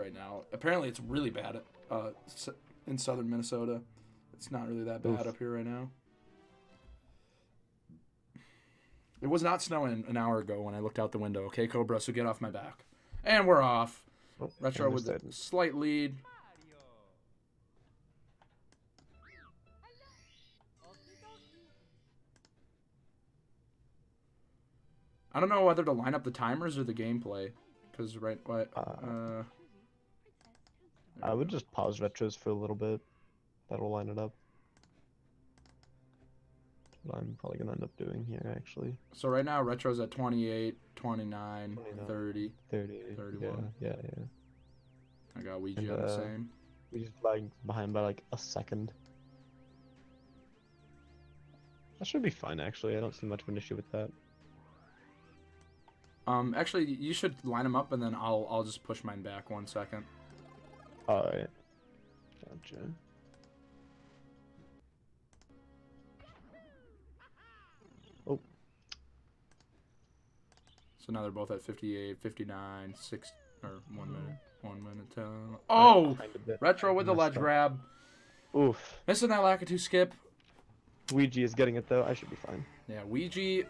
right now. Apparently, it's really bad in southern Minnesota. It's not really that bad up here right now. It was not snowing an hour ago when I looked out the window. Okay, Cobra, so get off my back. And we're off. Oh, Retro with a slight lead. I don't know whether to line up the timers or the gameplay. Because, right, what? I would just pause retros for a little bit. That'll line it up. What I'm probably going to end up doing here, actually. So right now, Retro's at 28, 29, 30, 31. Yeah. I got Weegee on the same. We're just lagging behind by like a second. That should be fine, actually. I don't see much of an issue with that. Actually, you should line them up, and then I'll just push mine back 1 second. Alright. Gotcha. Oh. So now they're both at 58, 59, 6, or 1 minute. 1 minute till. Oh! Retro with the ledge grab. Oof. Missing that Lakitu skip. Weegee is getting it, though. I should be fine. Yeah, Weegee,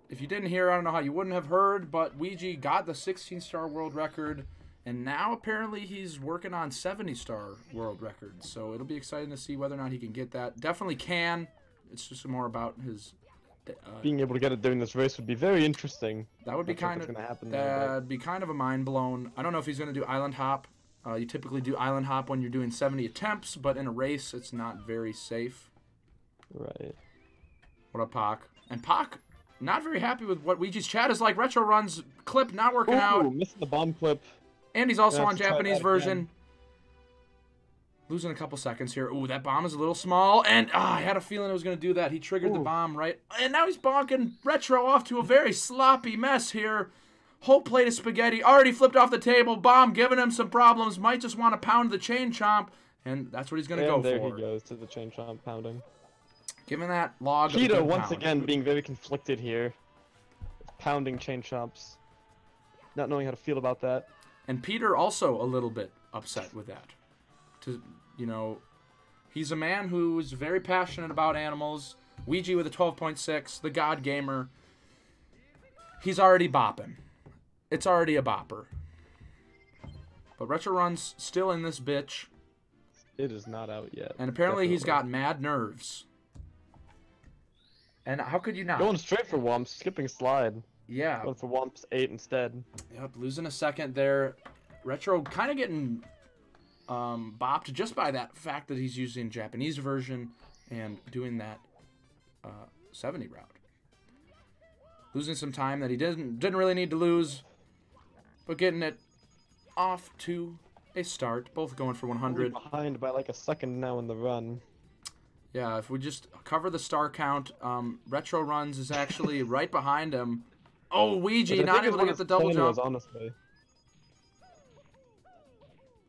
if you didn't hear, I don't know how you wouldn't have heard, but Weegee got the 16-star world record, and now apparently he's working on 70-star world records. So it'll be exciting to see whether or not he can get that. Definitely can. It's just more about his... being able to get it during this race would be very interesting. That would be kind of... That'd be kind of a mind blown. I don't know if he's going to do island hop. You typically do island hop when you're doing 70 attempts, but in a race, it's not very safe. Right. What up, Pac? And Pac... not very happy with what Weegee's chat is like. RetroRuns clip not working out. Missing the bomb clip. And he's also on Japanese version. Losing a couple seconds here. Ooh, that bomb is a little small. And I had a feeling it was going to do that. He triggered the bomb, right? And now he's bonking Retro off to a very sloppy mess here. Whole plate of spaghetti already flipped off the table. Bomb giving him some problems. Might just want to pound the chain chomp. And that's what he's going to go there for. There he goes to the chain chomp pounding. Given that log Keto once again being very conflicted here. Pounding chain chomps. Not knowing how to feel about that. And Peter also a little bit upset with that. He's a man who's very passionate about animals. Weegee with a 12.6, the God Gamer. He's already bopping. It's already a bopper. But RetroRuns still in this bitch. It is not out yet. And apparently he's got mad nerves. And how could you not? Going straight for Wumps, skipping slide. Yeah. Going for Wumps 8 instead. Yep, losing a second there. Retro kind of getting bopped just by that fact that he's using Japanese version and doing that 70 route. Losing some time that he didn't really need to lose, but getting it off to a start. Both going for 100. Behind by like a second now in the run. Yeah, if we just cover the star count, RetroRuns is actually right behind him. Oh, Weegee not able to get the double jump. Honestly.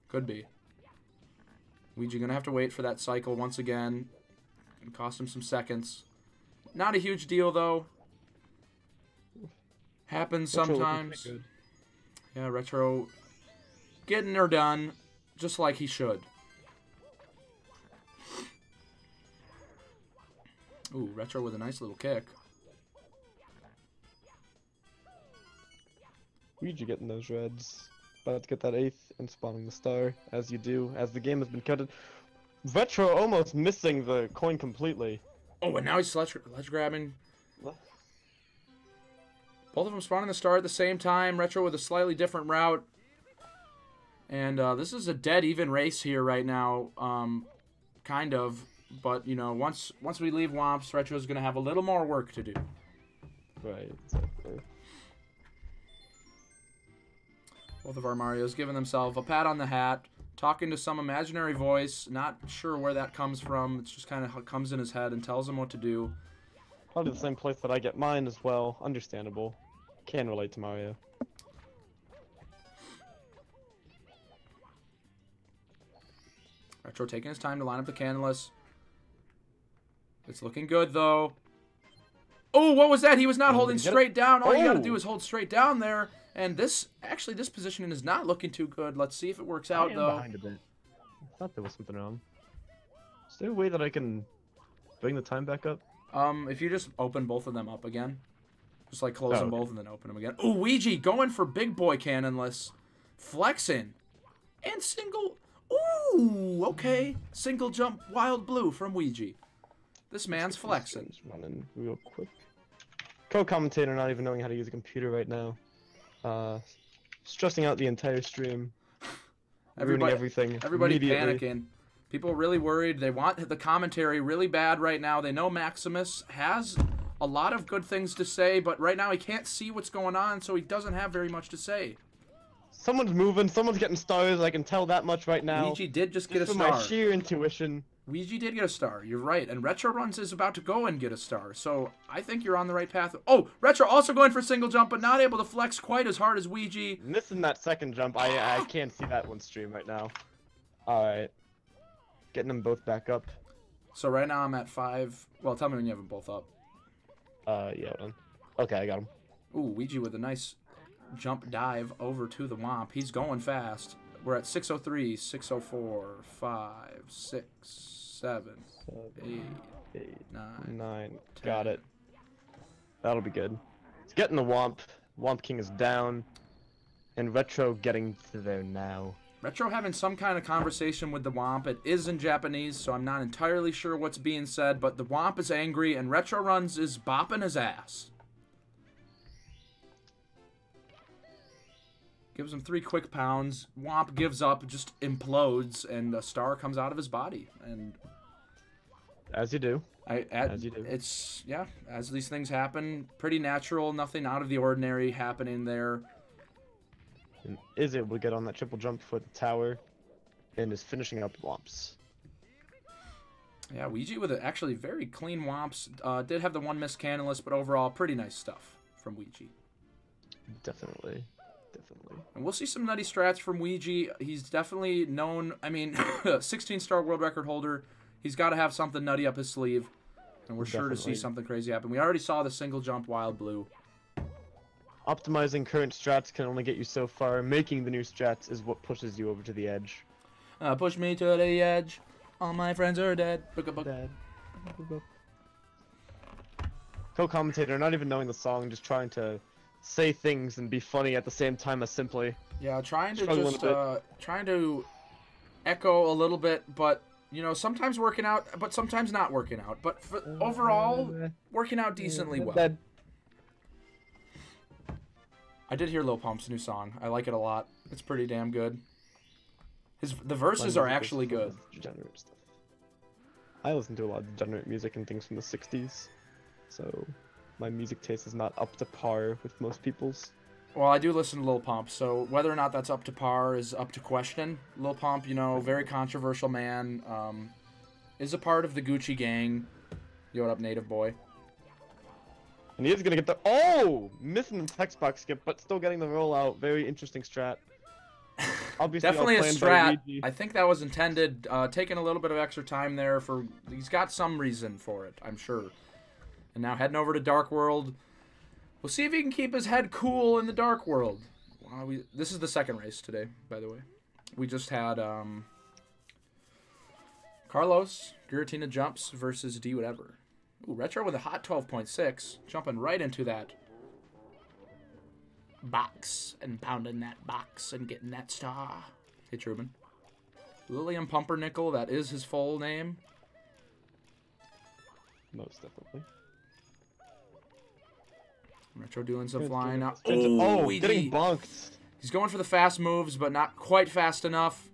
Could be. Weegee gonna have to wait for that cycle once again. Gonna cost him some seconds. Not a huge deal though. Happens sometimes. Yeah, Retro getting her done just like he should. Ooh, Retro with a nice little kick. Weegee getting those reds. About to get that 8th and spawning the star, as you do, as the game has been cutted. Retro almost missing the coin completely. Oh, and now he's ledge grabbing. What? Both of them spawning the star at the same time. Retro with a slightly different route. And this is a dead even race here right now. Kind of. But, once we leave Womps, Retro's going to have a little more work to do. Right, exactly. Both of our Marios giving themselves a pat on the hat, talking to some imaginary voice, not sure where that comes from. It's just kind of comes in his head and tells him what to do. Probably the same place that I get mine as well. Understandable. Can relate to Mario. Retro taking his time to line up the canvas. It's looking good, though. Oh, what was that? He was not holding straight down. All you got to do is hold straight down there. And this positioning is not looking too good. Let's see if it works I out, am though. behind a bit. I thought there was something wrong. Is there a way that I can bring the time back up? If you just open both of them up again. Just like close them okay. both and then open them again. Ooh, Weegee going for big boy cannonless. Flexing. And single. Ooh, okay. Single jump wild blue from Weegee. This man's flexing. Running real quick. Co-commentator not even knowing how to use a computer right now. Stressing out the entire stream. Ruining everything. Everybody panicking. People really worried. They want the commentary really bad right now. They know Maximus has a lot of good things to say, but right now he can't see what's going on, so he doesn't have very much to say. Someone's moving. Someone's getting stars. I can tell that much right now. Weegee did just get a from star. my sheer intuition. Weegee did get a star. You're right. And RetroRuns is about to go and get a star. So I think you're on the right path. Oh, Retro also going for single jump, but not able to flex quite as hard as Weegee. Missing that second jump. I can't see that one stream right now. Alright. Getting them both back up. So right now I'm at 5. Well, tell me when you have them both up. Yeah, hold on. Okay, I got him. Ooh, Weegee with a nice jump dive over to the Womp. He's going fast. We're at 603, 604, 5, 6, 7, 8, 9. 10. Got it. That'll be good. It's getting the Womp. Womp King is down. And Retro getting to there now. Retro having some kind of conversation with the Womp. It is in Japanese, so I'm not entirely sure what's being said, but the Womp is angry, and RetroRuns is bopping his ass. Gives him 3 quick pounds. Womp gives up, just implodes, and a star comes out of his body. And as you do. As you do. It's, yeah, as these things happen, pretty natural, nothing out of the ordinary happening there. And is able to get on that triple jump for the tower, and is finishing up Womps. Yeah, Weegee with actually very clean Womps. Did have the one miss cannonless, but overall, pretty nice stuff from Weegee. Definitely. Definitely. And we'll see some nutty strats from Weegee. He's definitely known, I mean, 16-star world record holder. He's got to have something nutty up his sleeve. And we're sure to see something crazy happen. We already saw the single jump wild blue. Optimizing current strats can only get you so far. Making the new strats is what pushes you over to the edge. Push me to the edge. All my friends are dead. Dead. Co-commentator, not even knowing the song, just trying to say things and be funny at the same time as Simply. Yeah, trying to echo a little bit, but you know, sometimes working out, but sometimes not working out. But overall, working out decently well. Dead. I did hear Lil Pump's new song. I like it a lot. It's pretty damn good. The verses are actually good. Degenerate stuff. I listen to a lot of degenerate music and things from the 60s, so my music taste is not up to par with most people's. Well, I do listen to Lil Pump, so whether or not that's up to par is up to question. Lil Pump, you know, very controversial man, is a part of the Gucci gang. Yo, what up, native boy? And he is going to get the... Oh! Missing the text box skip, but still getting the rollout. Very interesting strat. Obviously, definitely a strat. I think that was intended. Taking a little bit of extra time there for... He's got some reason for it, I'm sure. And now heading over to Dark World. We'll see if he can keep his head cool in the Dark World. This is the second race today, by the way. We just had Carlos, Giratina Jumps versus D Whatever. Ooh, Retro with a hot 12.6. Jumping right into that box and pounding that box and getting that star. Hey, Truman. Lillian Pumpernickel, that is his full name. Most definitely. Retro doing some flying out. Oh, getting bonked. He's going for the fast moves, but not quite fast enough.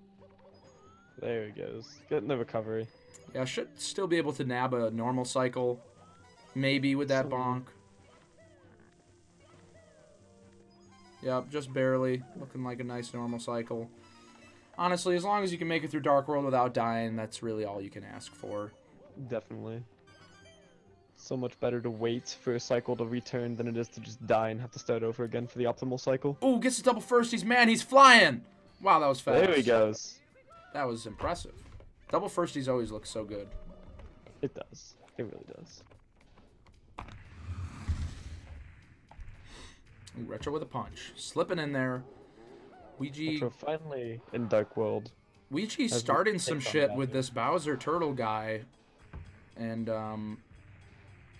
There he goes. Getting the recovery. Yeah, should still be able to nab a normal cycle. Maybe with that bonk. Yep, just barely. Looking like a nice normal cycle. Honestly, as long as you can make it through Dark World without dying, that's really all you can ask for. Definitely. So much better to wait for a cycle to return than it is to just die and have to start over again for the optimal cycle. Ooh, gets the double firsties. Man, he's flying! Wow, that was fast. There he goes. That was impressive. Double firsties always look so good. It does. It really does. Ooh, Retro with a punch. Slipping in there. Weegee... Retro finally in Dark World. Weegee starting some shit with this Bowser Turtle guy. And,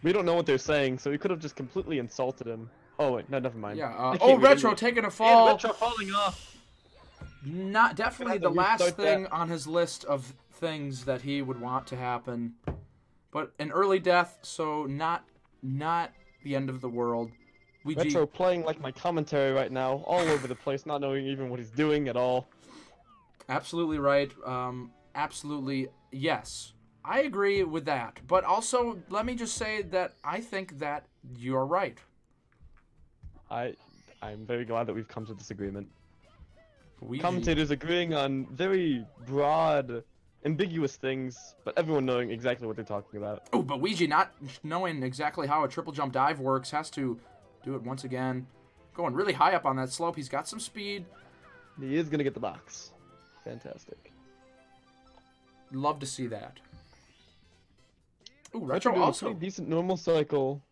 We don't know what they're saying, so we could have just completely insulted him. Oh, wait, no, never mind. Yeah, oh, Retro taking a fall. Retro falling off. Not definitely the last thing on his list of things that he would want to happen. But an early death, so not the end of the world. Weegee... Retro playing like my commentary right now, all over the place, not knowing even what he's doing at all. Absolutely right. Absolutely, yes. I agree with that. But also, let me just say that I think that you're right. I'm very glad that we've come to this agreement. Weegee... Commentators agreeing on very broad, ambiguous things, but everyone knowing exactly what they're talking about. Oh, but Weegee, not knowing exactly how a triple jump dive works, has to do it once again. Going really high up on that slope. He's got some speed. He is going to get the box. Fantastic. Love to see that. Ooh, Retro Retro also. A decent normal cycle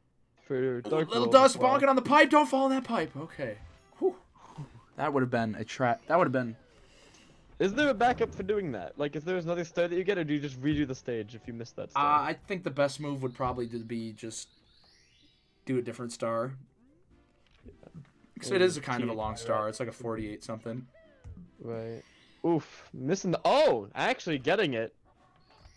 for Dark Little World dust as well. bonking on the pipe. Don't fall in that pipe. Okay. Whew. That would have been a trap. That would have been... Is there a backup for doing that? Like, if there's another star that you get, or do you just redo the stage if you missed that star? I think the best move would probably be just do a different star. Because it is a kind of a long star. It's like a 48 something. Right. Oof. Missing the... Oh! Actually getting it.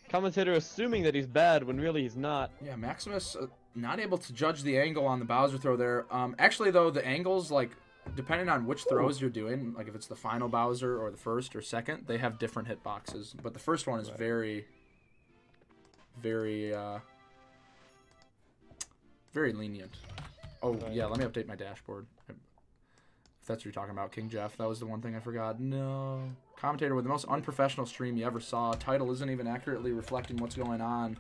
Commentator assuming that he's bad when really he's not. Yeah, Maximus not able to judge the angle on the Bowser throw there. Actually, though, the angles, like, depending on which throws you're doing, like if it's the final Bowser or the first or second, they have different hitboxes. But the first one is very, very lenient. Oh, yeah, let me update my dashboard. If that's what you're talking about, King Jeff. That was the one thing I forgot. No. Commentator with the most unprofessional stream you ever saw. Title isn't even accurately reflecting what's going on.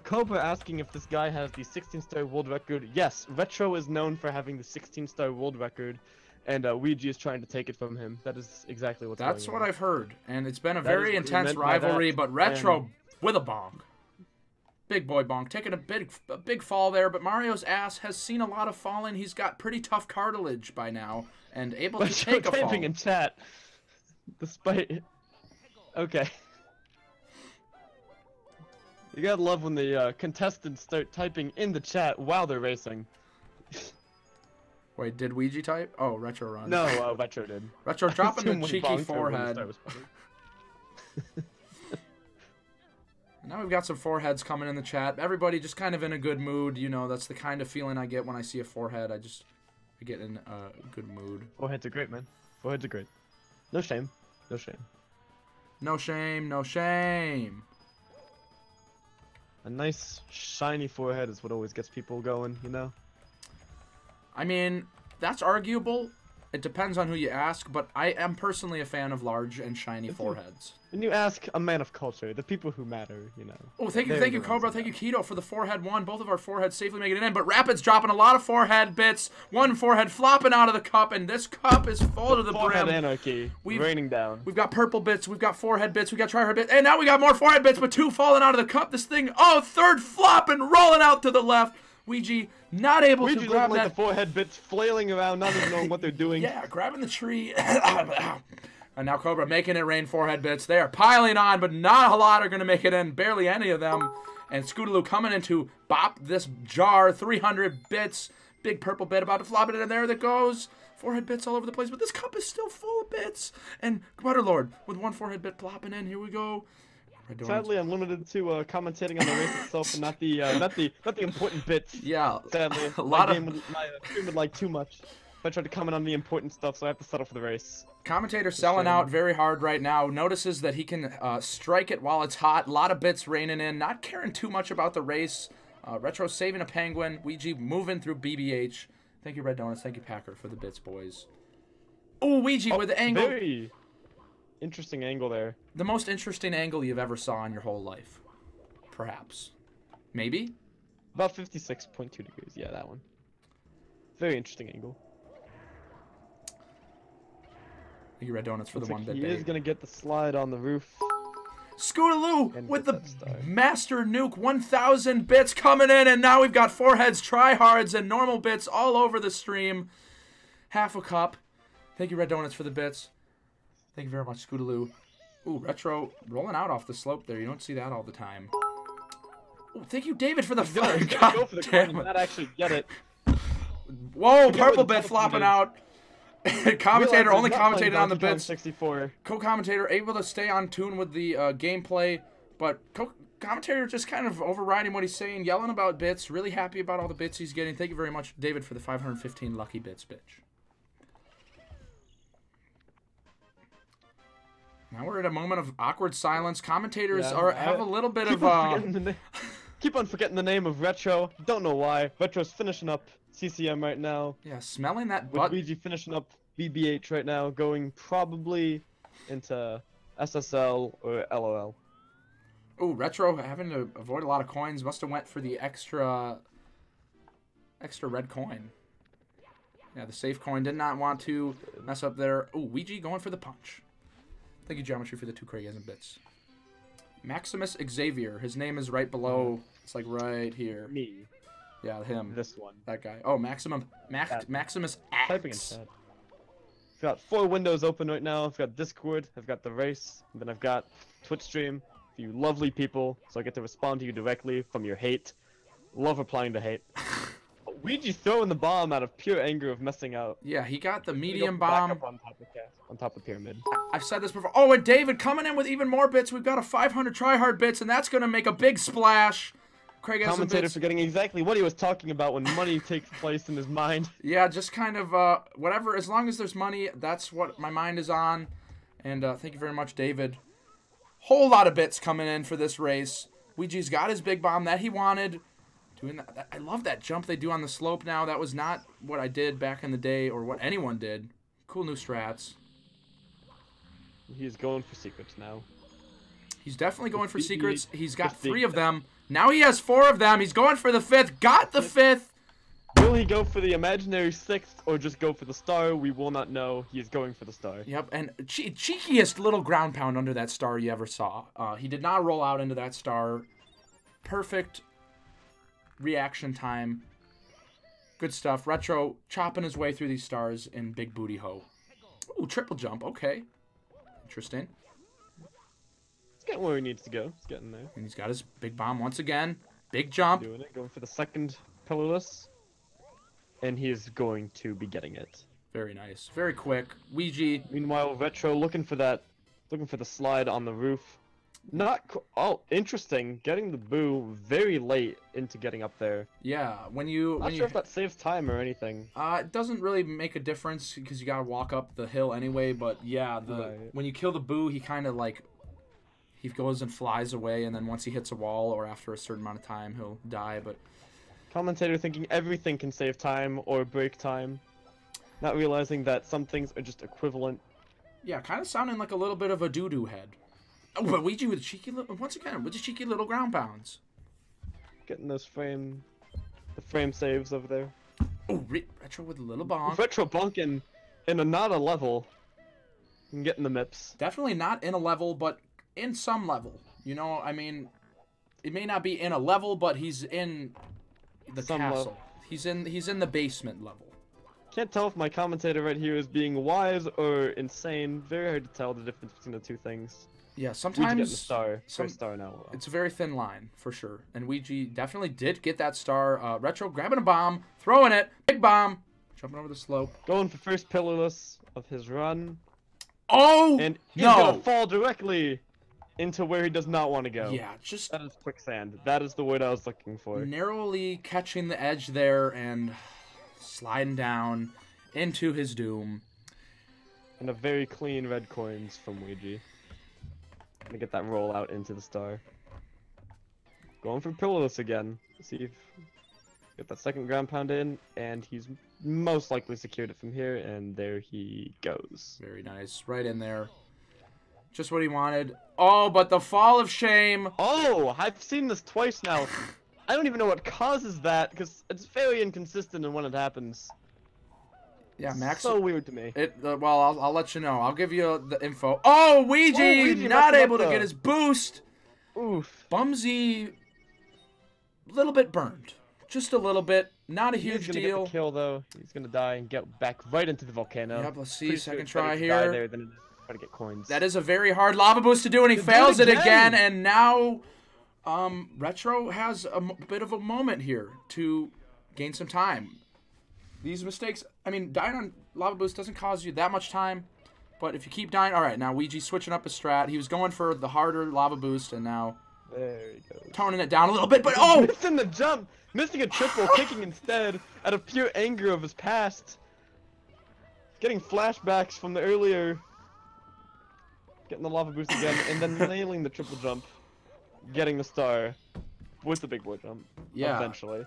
Cobra asking if this guy has the 16-star world record. Yes, Retro is known for having the 16-star world record, and Weegee is trying to take it from him. That is exactly what's going on. That's what I've heard, and it's been a very intense rivalry, but Retro with a bonk. Big boy bonk, taking a big fall there, but Mario's ass has seen a lot of falling. He's got pretty tough cartilage by now, and able to take a fall. Typing in chat, despite... Okay. You gotta love when the contestants start typing in the chat while they're racing. Wait, did Weegee type? Oh, RetroRuns. No, Retro did. Retro dropping the cheeky forehead. Now we've got some foreheads coming in the chat. Everybody just kind of in a good mood. You know, that's the kind of feeling I get when I see a forehead. I get in a good mood. Foreheads are great, man. Foreheads are great. No shame. No shame. No shame. No shame. A nice, shiny forehead is what always gets people going, you know? I mean, that's arguable. It depends on who you ask, but I am personally a fan of large and shiny foreheads. When you ask a man of culture, the people who matter, you know. Oh, thank you, Cobra. Thank you, Keto, for the forehead one. Both of our foreheads safely making it in, but Rapid's dropping a lot of forehead bits. One forehead flopping out of the cup, and this cup is full to the forehead brim. Anarchy, raining down. We've got purple bits, we've got forehead bits, we've got tryhard bits, and now we got more forehead bits, but two falling out of the cup. This thing, oh, third flopping, rolling out to the left. Weegee not able to grab like that. The forehead bits flailing around, not even knowing what they're doing. Yeah, grabbing the tree. And now Cobra making it rain forehead bits. They are piling on, but not a lot are going to make it in. Barely any of them. And Scootaloo coming in to bop this jar. 300 bits. Big purple bit about to flop it in, and there that goes. Forehead bits all over the place, but this cup is still full of bits. And Butterlord with one forehead bit plopping in. Here we go. Sadly, I'm limited to commentating on the race itself, and not the important bits. Yeah, sadly, my stream would like too much. If I try to comment on the important stuff, so I have to settle for the race. Commentator selling out very hard right now. Notices that he can strike it while it's hot. A lot of bits raining in. Not caring too much about the race. Retro saving a penguin. Weegee moving through BBH. Thank you, Red Donuts. Thank you, Packer, for the bits, boys. Oh, Weegee with the angle. Very interesting angle there. The most interesting angle you've ever saw in your whole life. Perhaps. Maybe? About 56.2 degrees. Yeah, that one. Very interesting angle. Thank you, Red Donuts, for the one bit. He is going to get the slide on the roof. Scootaloo And with get the that star. Master Nuke 1000 bits coming in, and now we've got foreheads, tryhards, and normal bits all over the stream. Half a cup. Thank you, Red Donuts, for the bits. Thank you very much, Scootaloo. Ooh, Retro rolling out off the slope there. You don't see that all the time. Ooh, thank you, David, for the fire. Go for the coin, not actually get it. Whoa, purple bit flopping out. Commentator only commentated on the bits. 64. Co-commentator able to stay on tune with the gameplay, but commentator just kind of overriding what he's saying, yelling about bits. Really happy about all the bits he's getting. Thank you very much, David, for the 515 lucky bits, bitch. Now we're at a moment of awkward silence. Commentators have a little bit of keep on forgetting the name of Retro. Don't know why. Retro's finishing up CCM right now. Yeah, smelling that with butt. Weegee finishing up BBH right now, going probably into SSL or LOL. Ooh, Retro having to avoid a lot of coins. Must have went for the extra red coin. Yeah, the safe coin. Did not want to mess up there. Ooh, Weegee going for the punch. Thank you, Geometry, for the 2 Craigism bits. Maximus Xavier. His name is right below. It's like right here. Me. Yeah, him. This one. That guy. Oh, Maximus Typing in X. chat. I've got 4 windows open right now. I've got Discord, I've got the race, and then I've got Twitch stream for you lovely people, so I get to respond to you directly from your hate. Love replying to hate. Weegee throwing the bomb out of pure anger of messing out. Yeah, he got the medium bomb. Back up on top of pyramid. I've said this before. Oh, and David coming in with even more bits. We've got a 500 tryhard bits, and that's going to make a big splash. Craig has Commentator some forgetting exactly what he was talking about when money takes place in his mind. Yeah, just kind of whatever. As long as there's money, that's what my mind is on. And thank you very much, David. Whole lot of bits coming in for this race. Weegee's got his big bomb that he wanted. Doing that, I love that jump they do on the slope now. That was not what I did back in the day or what anyone did. Cool new strats. He's going for secrets now. He's definitely going for secrets. He's got 3 of them. Now he has 4 of them. He's going for the 5th. Got the 5th. Will he go for the imaginary 6th or just go for the star? We will not know. He is going for the star. Yep, and cheekiest little ground pound under that star you ever saw. He did not roll out into that star. Perfect reaction time. Good stuff. Retro chopping his way through these stars in big booty ho. Ooh, triple jump. Okay. Interesting. He's getting where he needs to go. He's getting there. And he's got his big bomb once again. Big jump. Doing it. Going for the 2nd pillarless. And he is going to be getting it. Very nice. Very quick. Weegee. Meanwhile, Retro looking for the slide on the roof. Oh, interesting. Getting the boo very late into getting up there. Yeah, when you... Not sure if that saves time or anything. It doesn't really make a difference because you gotta walk up the hill anyway, but yeah, when you kill the boo, he kind of like... He goes and flies away, and then once he hits a wall or after a certain amount of time, he'll die, but... Commentator thinking everything can save time or break time. Not realizing that some things are just equivalent. Yeah, kind of sounding like a little bit of a doo-doo head. Oh, but Weegee with cheeky once again with the cheeky little ground pounds. Getting those the frame saves over there. Oh, Retro with a little bonk. Retro bonking in not a level. And getting the mips. Definitely not in a level, but in some level. You know, I mean, it may not be in a level, but he's in the castle. He's in the basement level. Can't tell if my commentator right here is being wise or insane. Very hard to tell the difference between the two things. Yeah, sometimes star now. It's a very thin line for sure. And Weegee definitely did get that star. Retro grabbing a bomb, throwing it, big bomb, jumping over the slope, going for first pillarless of his run. Oh, and he's gonna fall directly into where he does not want to go. Yeah, just that is quicksand. That is the word I was looking for. Narrowly catching the edge there and sliding down into his doom. And a very clean red coins from Weegee. Gonna get that roll out into the star. Going for pillarless again. See if get that 2nd ground pound in, and he's most likely secured it from here, and there he goes. Very nice, right in there. Just what he wanted. Oh, but the fall of shame. Oh, I've seen this twice now. I don't even know what causes that, because it's very inconsistent in when it happens. Yeah, Max. So weird to me. Well, I'll let you know. I'll give you the info. Oh, Weegee not able to get his boost. Oof. Bumsy, a little bit burned. Just a little bit. Not a huge He's gonna deal. get the kill though. He's gonna die and get back right into the volcano. Yep, let's see. Pretty Second sure try it's better to die here. there than it is to try to get coins. That is a very hard lava boost to do, and he fails it again. And now, Retro has a bit of a moment here to gain some time. These mistakes, I mean, dying on lava boost doesn't cause you that much time, but if you keep dying, all right. Now Weegee switching up his strat. He was going for the harder lava boost, and now there he goes. Toning it down a little bit. But oh, missing the jump, missing a triple, kicking instead out of pure anger of his past. Getting flashbacks from the earlier. Getting the lava boost again, and then nailing the triple jump, getting the star with the big boy jump. Yeah. Eventually.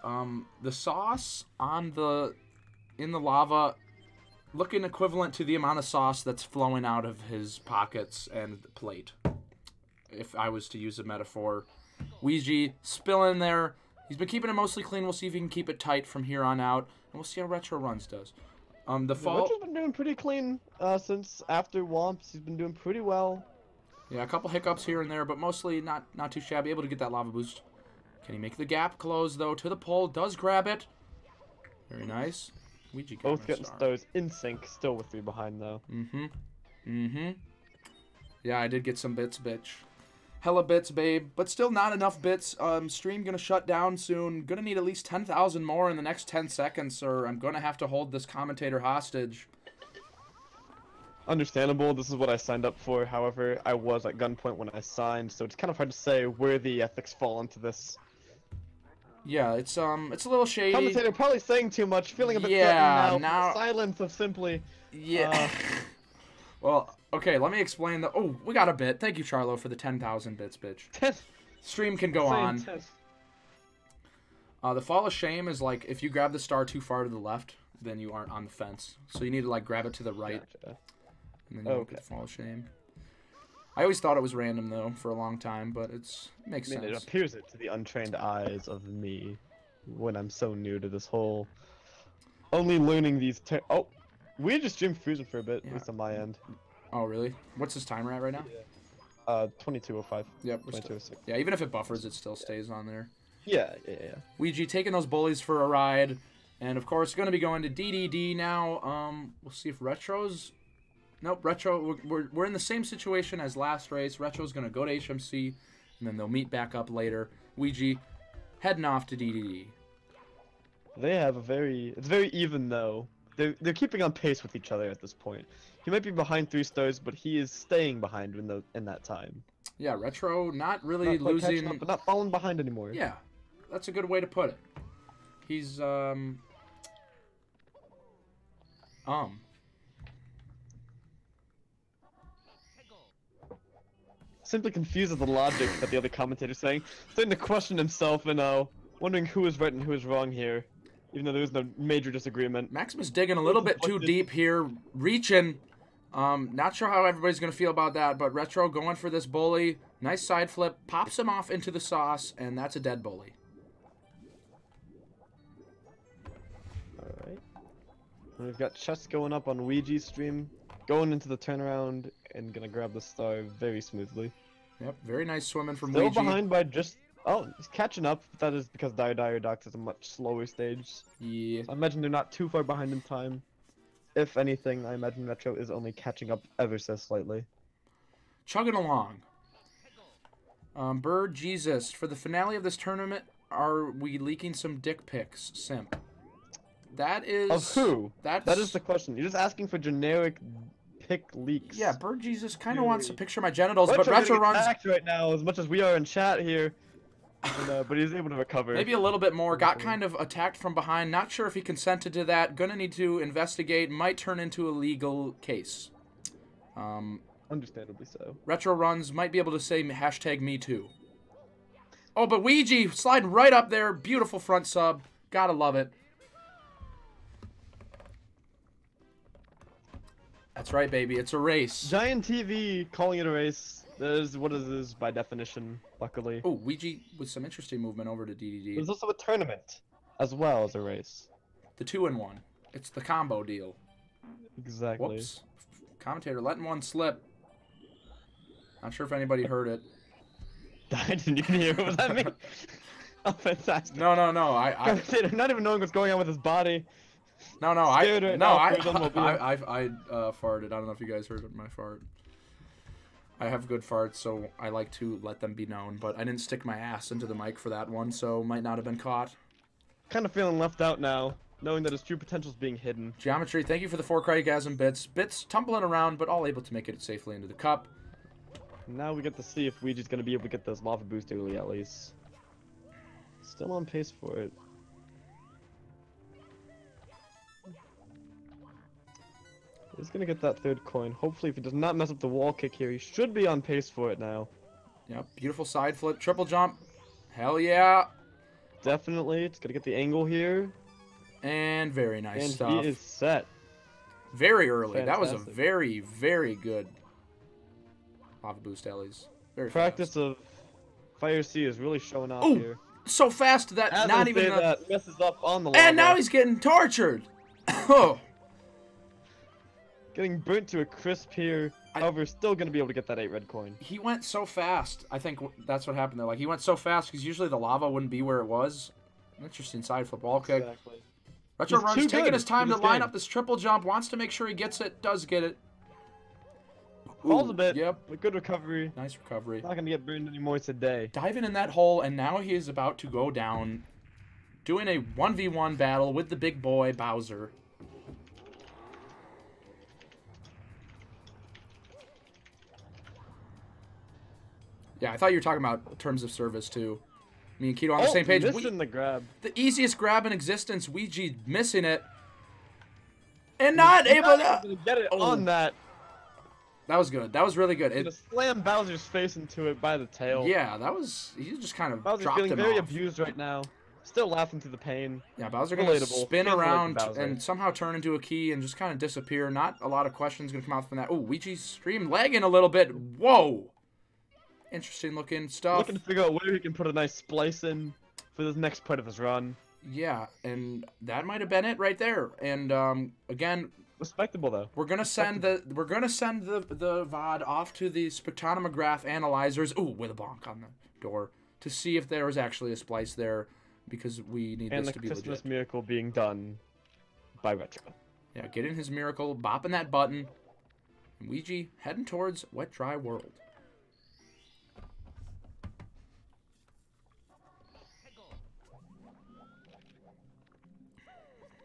The sauce on in the lava, looking equivalent to the amount of sauce that's flowing out of his pockets and the plate. If I was to use a metaphor, Weegee spilling there. He's been keeping it mostly clean. We'll see if he can keep it tight from here on out, and we'll see how RetroRuns does. The fall. Retro's been doing pretty clean since after Womps. He's been doing pretty well. Yeah, a couple hiccups here and there, but mostly not too shabby. Able to get that lava boost. Can he make the gap close though to the pole? Does grab it. Very nice. Weegee both getting stars in sync. Still with 3 behind though. Yeah, I did get some bits, bitch. Hella bits, babe. But still not enough bits. Stream gonna shut down soon. Gonna need at least 10,000 more in the next 10 seconds, or I'm gonna have to hold this commentator hostage. Understandable. This is what I signed up for. However, I was at gunpoint when I signed, so it's kind of hard to say where the ethics fall into this. Yeah, it's a little shady. Commentator probably saying too much, feeling a bit threatened now. The silence of simply. Yeah. Well, okay, let me explain the. Oh, we got a bit. Thank you, Charlo, for the 10,000 bits, bitch. Stream can go on. The fall of shame is like if you grab the star too far to the left, then you aren't on the fence. So you need to like grab it to the right, gotcha. And then you won't get the fall of shame. I always thought it was random though for a long time, but it makes sense. It appears it to the untrained eyes of me when I'm so new to this whole. Only learning these. Oh, we just streamed Fusion for a bit, at least on my end. Oh really? What's his timer at right now? 22:05. Yep. 22:06. Yeah, even if it buffers, it still stays on there. Yeah. Weegee taking those bullies for a ride, and of course going to be going to DDD now. We'll see if Retro's. Nope, Retro. We're in the same situation as last race. Retro's going to go to HMC, and then they'll meet back up later. Weegee heading off to DDD. They have it's very even though. They're keeping on pace with each other at this point. He might be behind 3 stars, but he is staying behind in that time. Yeah, Retro not really losing, up, but not falling behind anymore. Yeah, that's a good way to put it. He's simply confused at the logic that the other commentator's saying, starting to question himself and wondering who is right and who is wrong here, even though there is no major disagreement. Maximus digging a little bit too deep here, reaching. Not sure how everybody's gonna feel about that, but Retro going for this bully. Nice side flip, pops him off into the sauce, and that's a dead bully. Alright. We've got chess going up on Weegee's stream, going into the turnaround, and gonna grab the star very smoothly. Yep, very nice swimming from Still Weegee. behind by just... Oh, he's catching up. That is because Dire Docks is a much slower stage. Yeah. So I imagine they're not too far behind in time. If anything, I imagine Retro is only catching up ever so slightly. Chugging along. Bird Jesus, for the finale of this tournament, are we leaking some dick pics, Simp? That is... Of who? That is the question. You're just asking for generic pic leaks. Yeah, Bird Jesus kind of wants to picture my genitals, but Retro RetroRuns... attacked right now, as much as we are in chat here. And, but he's able to recover. Maybe a little bit more. Got kind of attacked from behind. Not sure if he consented to that. Gonna need to investigate. Might turn into a legal case. Understandably so. RetroRuns might be able to say hashtag me too. Oh, but Weegee sliding right up there. Beautiful front sub. Gotta love it. That's right, baby. It's a race. Giant TV calling it a race. That is what it is by definition, luckily. Oh, Weegee with some interesting movement over to DDD. There's also a tournament, as well as a race. The 2-in-1. It's the combo deal. Exactly. Whoops. Commentator letting one slip. Not sure if anybody heard it. I didn't even hear. What was that mean? Oh, fantastic. No. Commentator not even knowing what's going on with his body. No. Scared right now for his own well-being. I farted. I don't know if you guys heard my fart. I have good farts, so I like to let them be known. But I didn't stick my ass into the mic for that one, so might not have been caught. Kind of feeling left out now, knowing that his true potential is being hidden. Geometry, thank you for the 4 Cryogasm bits. Bits tumbling around, but all able to make it safely into the cup. Now we get to see if Weegee's going to be able to get this lava boost early, at least. Still on pace for it. He's going to get that 3rd coin. Hopefully, if he does not mess up the wall kick here, he should be on pace for it now. Yep, beautiful side flip, triple jump. Hell yeah. Definitely. It's going to get the angle here. And very nice and stuff. He is set. Very early. Fantastic. That was a very, very good lava boost, Ellies. Very Practice fast. of Fire C is really showing off Ooh, here. so fast that As not I even say the... that messes up on the lava. And now he's getting tortured. Oh. Getting burnt to a crisp here. However, still going to be able to get that 8 red coin. He went so fast. I think that's what happened there. Like, he went so fast because usually the lava wouldn't be where it was. Interesting side flip wall kick. Exactly. RetroRuns taking his time to line game. up this triple jump. Wants to make sure he gets it. Does get it. Falls Ooh, a bit. Yep. But good recovery. Nice recovery. Not going to get burned anymore today. Diving in that hole, and now he is about to go down. Doing a 1v1 battle with the big boy, Bowser. Yeah, I thought you were talking about terms of service, too. Me and Keto on the same page. Missing the grab. The easiest grab in existence. Weegee missing it. And not able to get it on that. That was good. That was really good. Gonna slam Bowser's face into it by the tail. Yeah, that was... He just kind of Bowser's dropped feeling him very off. abused right now. Still laughing through the pain. Yeah, Bowser going to spin Feels like around Bowser. and somehow turn into a key and just kind of disappear. Not a lot of questions going to come out from that. Oh, Weegee's stream lagging a little bit. Whoa! Interesting looking stuff. Looking to figure out where he can put a nice splice in for this next part of his run. Yeah, and that might have been it right there. And again, respectable though. We're gonna send the VOD off to the spectronomograph analyzers. Ooh, with a bonk on the door to see if there was actually a splice there, because we need this to be legit. And the Christmas miracle being done by Retro. Yeah, getting his miracle, bopping that button. And Weegee heading towards Wet Dry World.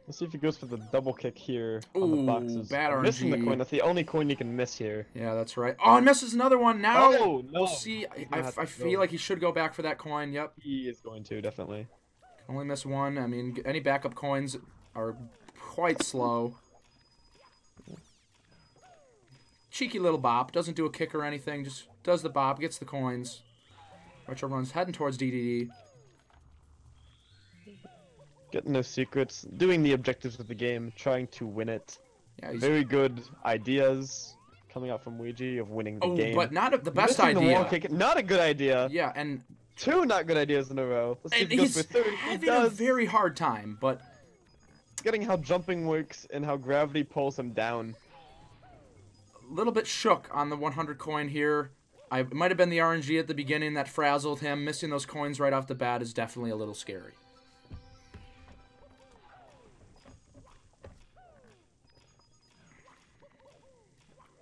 Let's see if he goes for the double kick here on the boxes. Bad RNG. Missing the coin. That's the only coin you can miss here. Yeah, that's right. Oh, and misses another one. Now no. We'll see. I feel like he should go back for that coin. Yep. He is going to, definitely. Only miss one. I mean, any backup coins are quite slow. Cheeky little bop. Doesn't do a kick or anything. Just does the bop. Gets the coins. RetroRuns heading towards DDD. Getting no secrets, doing the objectives of the game, trying to win it. Yeah, very good ideas coming out from Weegee of winning the game. But not the best Missing idea. The wall kick, not a good idea. Yeah, and 2 not good ideas in a row. Let's see if he goes for 3rd. Having a very hard time, but getting how jumping works and how gravity pulls him down. A little bit shook on the 100 coin here. It might have been the RNG at the beginning that frazzled him. Missing those coins right off the bat is definitely a little scary.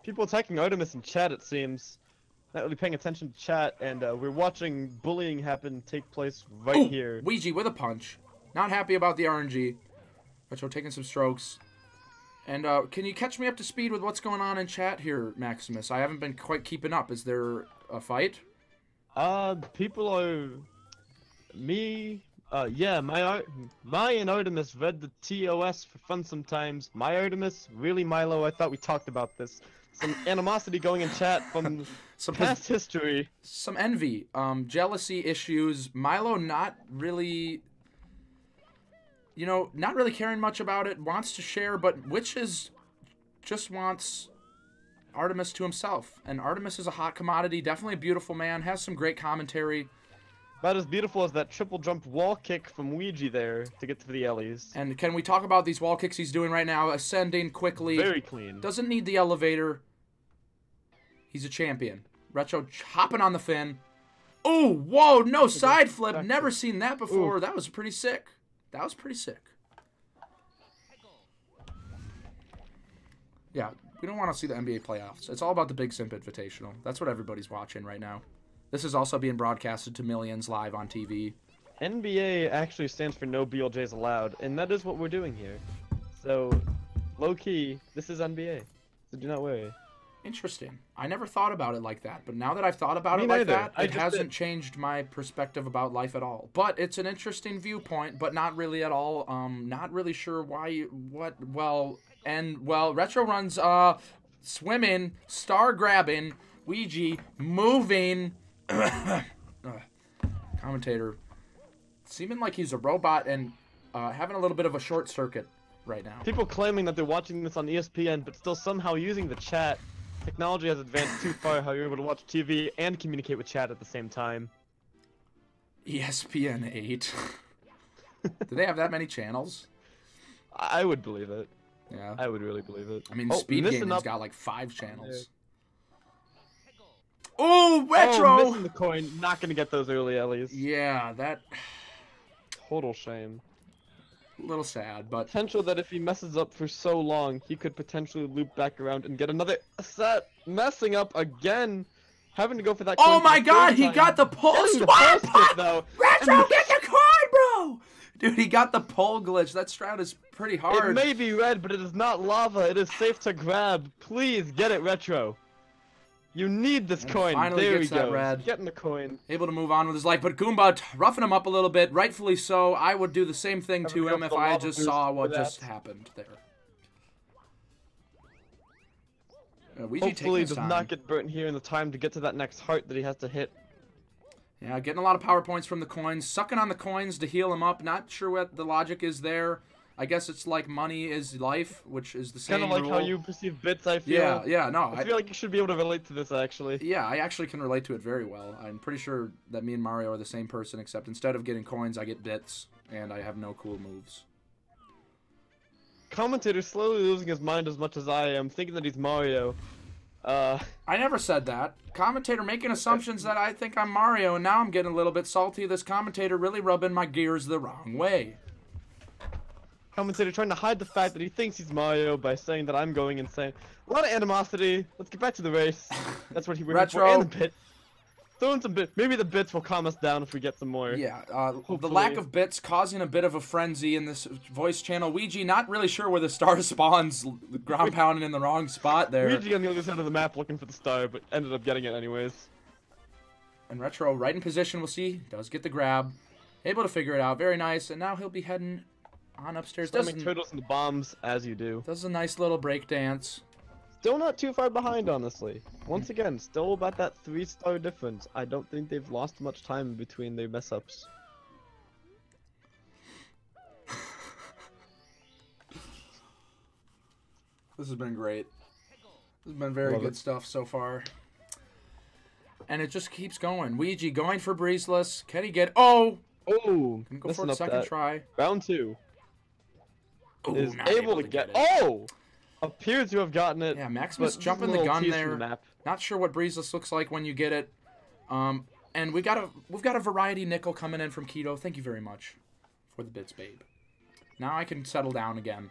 People attacking Artemis in chat, it seems. Not really paying attention to chat, and we're watching bullying take place right here. Weegee with a punch. Not happy about the RNG. Retro taking some strokes. And can you catch me up to speed with what's going on in chat here, Maximus? I haven't been quite keeping up. Is there a fight? People are... Me... yeah, my and Artemis read the TOS for fun sometimes. My Artemis, really Milo, I thought we talked about this. Some animosity going in chat from some past history. Some envy, jealousy issues. Milo not really, not really caring much about it. Wants to share, but Witches just wants Artemis to himself. And Artemis is a hot commodity. Definitely a beautiful man. Has some great commentary. About as beautiful as that triple jump wall kick from Weegee there to get to the Ellies. And can we talk about these wall kicks he's doing right now? Ascending quickly. Very clean. Doesn't need the elevator. He's a champion. Retro hopping on the fin. Oh, whoa, no side flip. Never seen that before. Ooh. That was pretty sick. That was pretty sick. Yeah, we don't want to see the NBA playoffs. It's all about the Big Simp Invitational. That's what everybody's watching right now. This is also being broadcasted to millions live on TV. NBA actually stands for no BLJs allowed, and that is what we're doing here. So, low-key, this is NBA. So do not worry. Interesting. I never thought about it like that, but now that I've thought about it like that, it hasn't changed my perspective about life at all. But it's an interesting viewpoint, but not really at all. Not really sure why, well, RetroRuns, swimming, star grabbing, Weegee moving, commentator, seeming like he's a robot and having a little bit of a short circuit right now. People claiming that they're watching this on ESPN, but still somehow using the chat. Technology has advanced too far how you're able to watch TV and communicate with chat at the same time. ESPN 8. Do they have that many channels? I would believe it. Yeah. I would really believe it. I mean, Speed Gaming's got like 5 channels. Oh, Retro! Oh, missing the coin. Not going to get those early Ellies. Yeah, that... Total shame. A little sad, but... Potential that if he messes up for so long, he could potentially loop back around and get another set. Messing up again. Having to go for that coin. Oh my god, he got the pole swap! Though. Retro, get the coin, bro! Dude, he got the pole glitch. That strat is pretty hard. It may be red, but it is not lava. It is safe to grab. Please get it, Retro. You need this coin. Finally there gets we go. That red. Getting the coin. Able to move on with his life, but Goomba roughing him up a little bit. Rightfully so. I would do the same thing to him if I just saw what just happened there. Hopefully he does not get burnt here in the time to get to that next heart that he has to hit. Yeah, getting a lot of power points from the coins. Sucking on the coins to heal him up. Not sure what the logic is there. I guess it's like money is life, which is the same Kind of like how you perceive bits, I feel. Yeah, no. I feel like you should be able to relate to this, actually. Yeah, I actually can relate to it very well. I'm pretty sure that me and Mario are the same person, except instead of getting coins, I get bits, and I have no cool moves. Commentator slowly losing his mind as much as I am, thinking that he's Mario. I never said that. Commentator making assumptions that I think I'm Mario, and now I'm getting a little bit salty. This commentator really rubbing my gears the wrong way. Commentator trying to hide the fact that he thinks he's Mario by saying that I'm going insane. A lot of animosity. Let's get back to the race. That's what he went for. And the bit. Throwing some bits. Maybe the bits will calm us down if we get some more. Yeah, the lack of bits causing a bit of a frenzy in this voice channel. Weegee not really sure where the star spawns, ground pounding in the wrong spot there. Weegee on the other side of the map looking for the star, but ended up getting it anyways. And Retro right in position, we'll see. Does get the grab. Able to figure it out. Very nice. And now he'll be heading on upstairs. Slamming turtles and the bombs, as you do. Does a nice little break dance. Still not too far behind, honestly. Once again, still about that 3-star difference. I don't think they've lost much time between their mess-ups. This has been great. This has been very good stuff so far. And it just keeps going. Weegee going for breezeless. Can he get... Oh! Oh! Can go for the second try. Round 2. Ooh, is able to get it. Oh! Appears to have gotten it. Yeah, Maximus jumping the gun there. Not sure what breezeless looks like when you get it. And we've got a variety nickel coming in from Keto. Thank you very much for the bits, babe. Now I can settle down again.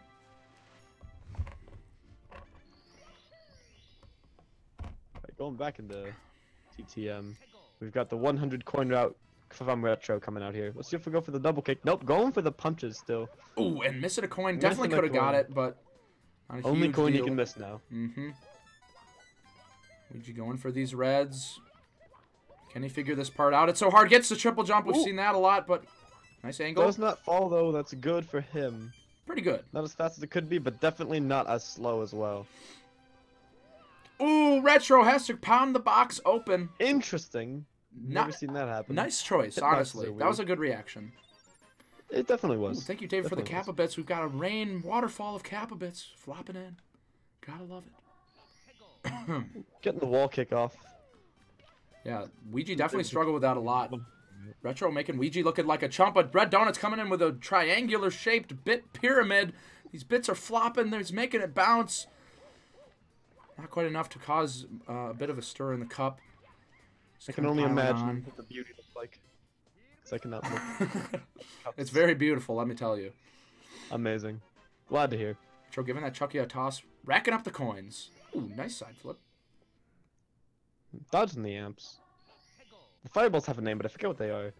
Right, going back into TTM, we've got the 100 coin route from Retro coming out here. Let's see if we go for the double kick. Nope, going for the punches still. Ooh, and missing a coin. Definitely could have got it, but not a only huge coin deal. you can miss now. Mm-hmm. Weegee going for these reds. Can he figure this part out? It's so hard. Gets the triple jump. We've seen that a lot, but nice angle. Does not fall, though. That's good for him. Pretty good. Not as fast as it could be, but definitely not as slow as well. Ooh, Retro has to pound the box open. Interesting. Never seen that happen. Nice choice, honestly. That was a good reaction. It definitely was. Ooh, thank you, David, for the Kappa bits. We've got a waterfall of Kappa bits flopping in. Gotta love it. Getting the wall kick off. Yeah, Weegee definitely struggled with that a lot. Retro making Weegee looking like a chump, but Red Donut's coming in with a triangular-shaped bit pyramid. These bits are flopping. He's making it bounce. Not quite enough to cause a bit of a stir in the cup. I can only imagine what the beauty looks like. Because I cannot look. It's very beautiful, let me tell you. Amazing. Glad to hear. Retro giving that Chucky a toss, racking up the coins. Ooh, nice side flip. Dodging the amps. The fireballs have a name, but I forget what they are.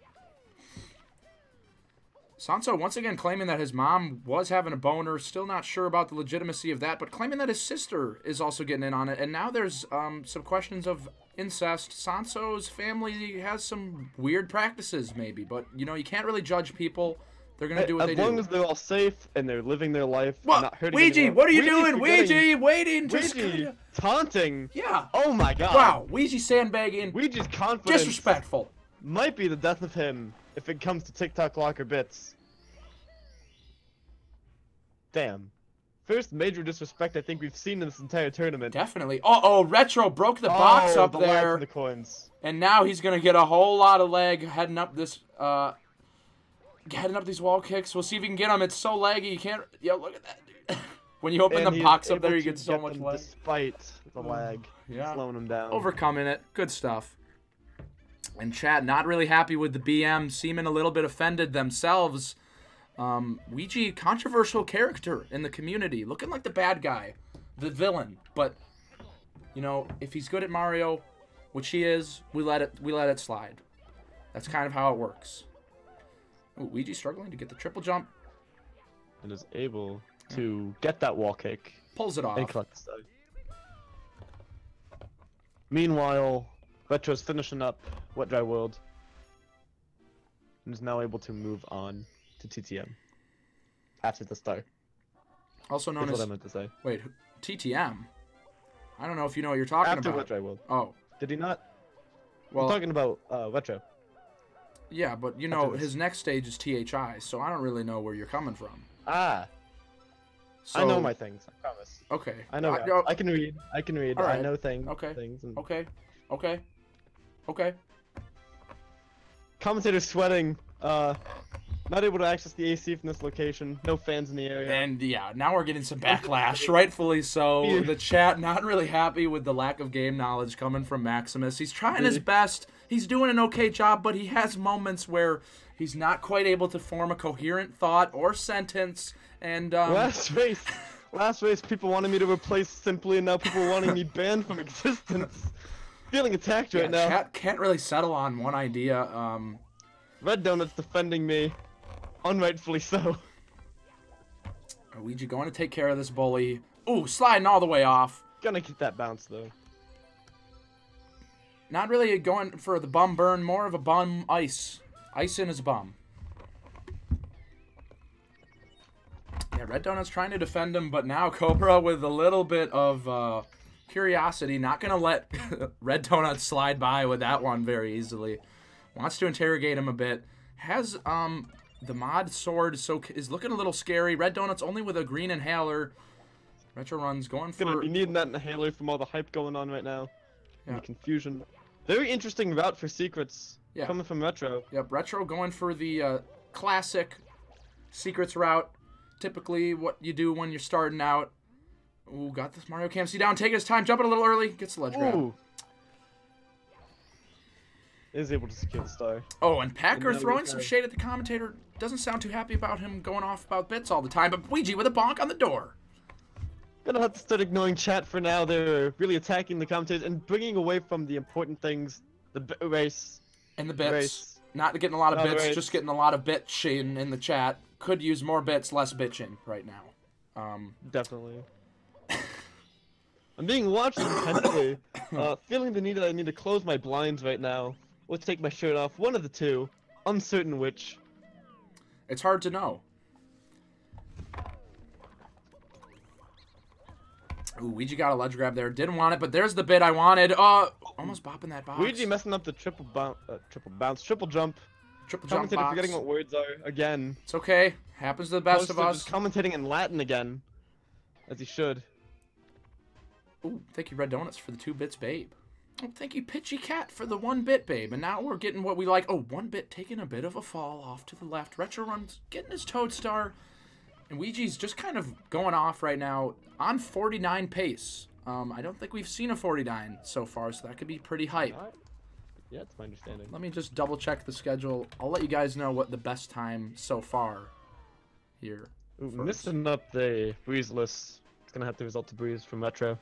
Sanso once again claiming that his mom was having a boner. Still not sure about the legitimacy of that, but claiming that his sister is also getting in on it. And now there's some questions of incest. Sanso's family has some weird practices, maybe. But, you know, you can't really judge people. They're going to do what they do. As long as they're all safe and they're living their life and not hurting Weegee, anyone. what are you doing? Weegee, waiting. Weegee, taunting. Yeah. Oh my god. Wow, Weegee sandbagging. Weegee's confidence. Disrespectful. Might be the death of him if it comes to TikTok locker bits. Damn. First major disrespect I think we've seen in this entire tournament. Definitely. Uh-oh, Retro broke the box up the there. And the coins. And now he's going to get a whole lot of leg heading up this, heading up these wall kicks. We'll see if he can get them. It's so laggy, you can't... Yo, look at that, dude. When you open the box up there, you get so much lag. Despite the lag. Yeah. Slowing him down. Overcoming it. Good stuff. And chat, not really happy with the BM, seeming a little bit offended themselves. Weegee, controversial character in the community. Looking like the bad guy. The villain. But, you know, if he's good at Mario, which he is, we let it slide. That's kind of how it works. Ooh, Weegee struggling to get the triple jump. And is able to get that wall kick. Pulls it off. And collect the side. Meanwhile, Retro's finishing up Wet Dry World. And is now able to move on to TTM. After the star. Also known as... what I meant to say. Wait, TTM? I don't know if you know what you're talking about. After Wet Dry World. Oh. Did he not? Well, I'm talking about Retro. Yeah, but you know, his next stage is THI, so I don't really know where you're coming from. Ah. So, I know my things, I promise. Okay. I know. I can read. I can read. Right. I know things. Okay. Things and... Okay. Okay. Okay. Commentator sweating. Not able to access the AC from this location. No fans in the area. And yeah, now we're getting some backlash, rightfully so. The chat not really happy with the lack of game knowledge coming from Maximus. He's trying his best. He's doing an okay job, but he has moments where he's not quite able to form a coherent thought or sentence. And last race, people wanted me to replace Simply, and now people wanting me banned from existence. Feeling attacked right now. Chat can't really settle on one idea. Red Donut's defending me. Unrightfully so. Weegee going to take care of this bully. Ooh, sliding all the way off. Gonna get that bounce, though. Not really going for the bum burn, more of a bum ice. Ice in his bum. Yeah, Red Donut's trying to defend him, but now Cobra with a little bit of curiosity. Not going to let Red Donut slide by with that one very easily. Wants to interrogate him a bit. Has the mod sword is looking a little scary. Red Donut's only with a green inhaler. RetroRuns going for... Gonna be needing that inhaler from all the hype going on right now. Yeah. And the confusion. Very interesting route for secrets. Yeah. Coming from Retro. Yep, Retro going for the classic secrets route. Typically what you do when you're starting out. Ooh, got this Mario KMC down. Taking his time, jumping a little early. Gets the ledge grab. Is able to secure the star. Oh, and Packer throwing some shade at the commentator. Doesn't sound too happy about him going off about bits all the time. But Weegee with a bonk on the door. Gonna have to start ignoring chat for now. They're really attacking the commentators and bringing away from the important things. The race. And the bits. Not getting a lot of bits, just getting a lot of bitching in the chat. Could use more bits, less bitching right now. Definitely. I'm being watched intensely. Feeling the need that I need to close my blinds right now. Or take my shirt off. One of the two. Uncertain which. It's hard to know. Ooh, Weegee got a ledge grab there. Didn't want it, but there's the bit I wanted. Almost bopping that box. Weegee messing up the triple jump. Triple jump box. Forgetting what words are again. It's okay. Happens to the best of us. Just commentating in Latin again. As he should. Ooh, thank you, Red Donuts, for the 2 bits, babe. Oh, thank you, Pitchy Cat, for the 1-bit, babe. And now we're getting what we like. Oh, 1-bit taking a bit of a fall off to the left. RetroRuns getting his Toad Star. And Weegee's just kind of going off right now on 49 pace. I don't think we've seen a 49 so far, so that could be pretty hype. Yeah, it's my understanding. Let me just double check the schedule. I'll let you guys know what the best time so far here. Ooh, missing up the Breeze list. It's going to have to result to Breeze from Retro.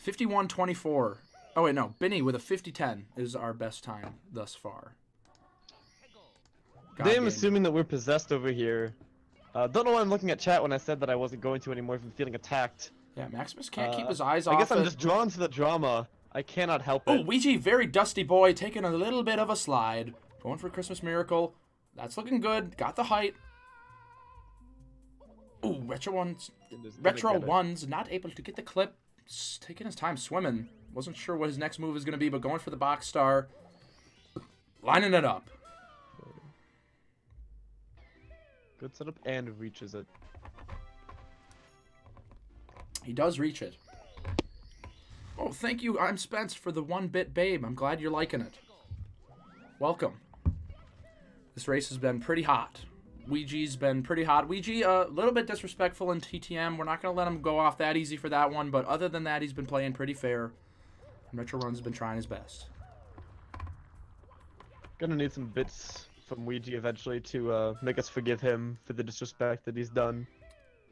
51:24. Oh, wait, no. Benny with a 50:10 is our best time thus far. I'm assuming that we're possessed over here. Don't know why I'm looking at chat when I said that I wasn't going to anymore from feeling attacked. Yeah, Maximus can't keep his eyes off I guess I'm just drawn to the drama. I cannot help it. Oh, Weegee, very dusty boy, taking a little bit of a slide. Going for Christmas Miracle. That's looking good. Got the height. Ooh, Retro1's not able to get the clip. Taking his time swimming. Wasn't sure what his next move is going to be, but going for the box star. Lining it up. Good setup and reaches it. He does reach it. Oh, thank you, I'm Spence, for the 1-bit, babe. I'm glad you're liking it. Welcome. This race has been pretty hot. Weegee's been pretty hot. Weegee, a little bit disrespectful in TTM. We're not going to let him go off that easy for that one, but other than that, he's been playing pretty fair. And RetroRuns has been trying his best. Gonna need some bits from Weegee eventually to make us forgive him for the disrespect that he's done.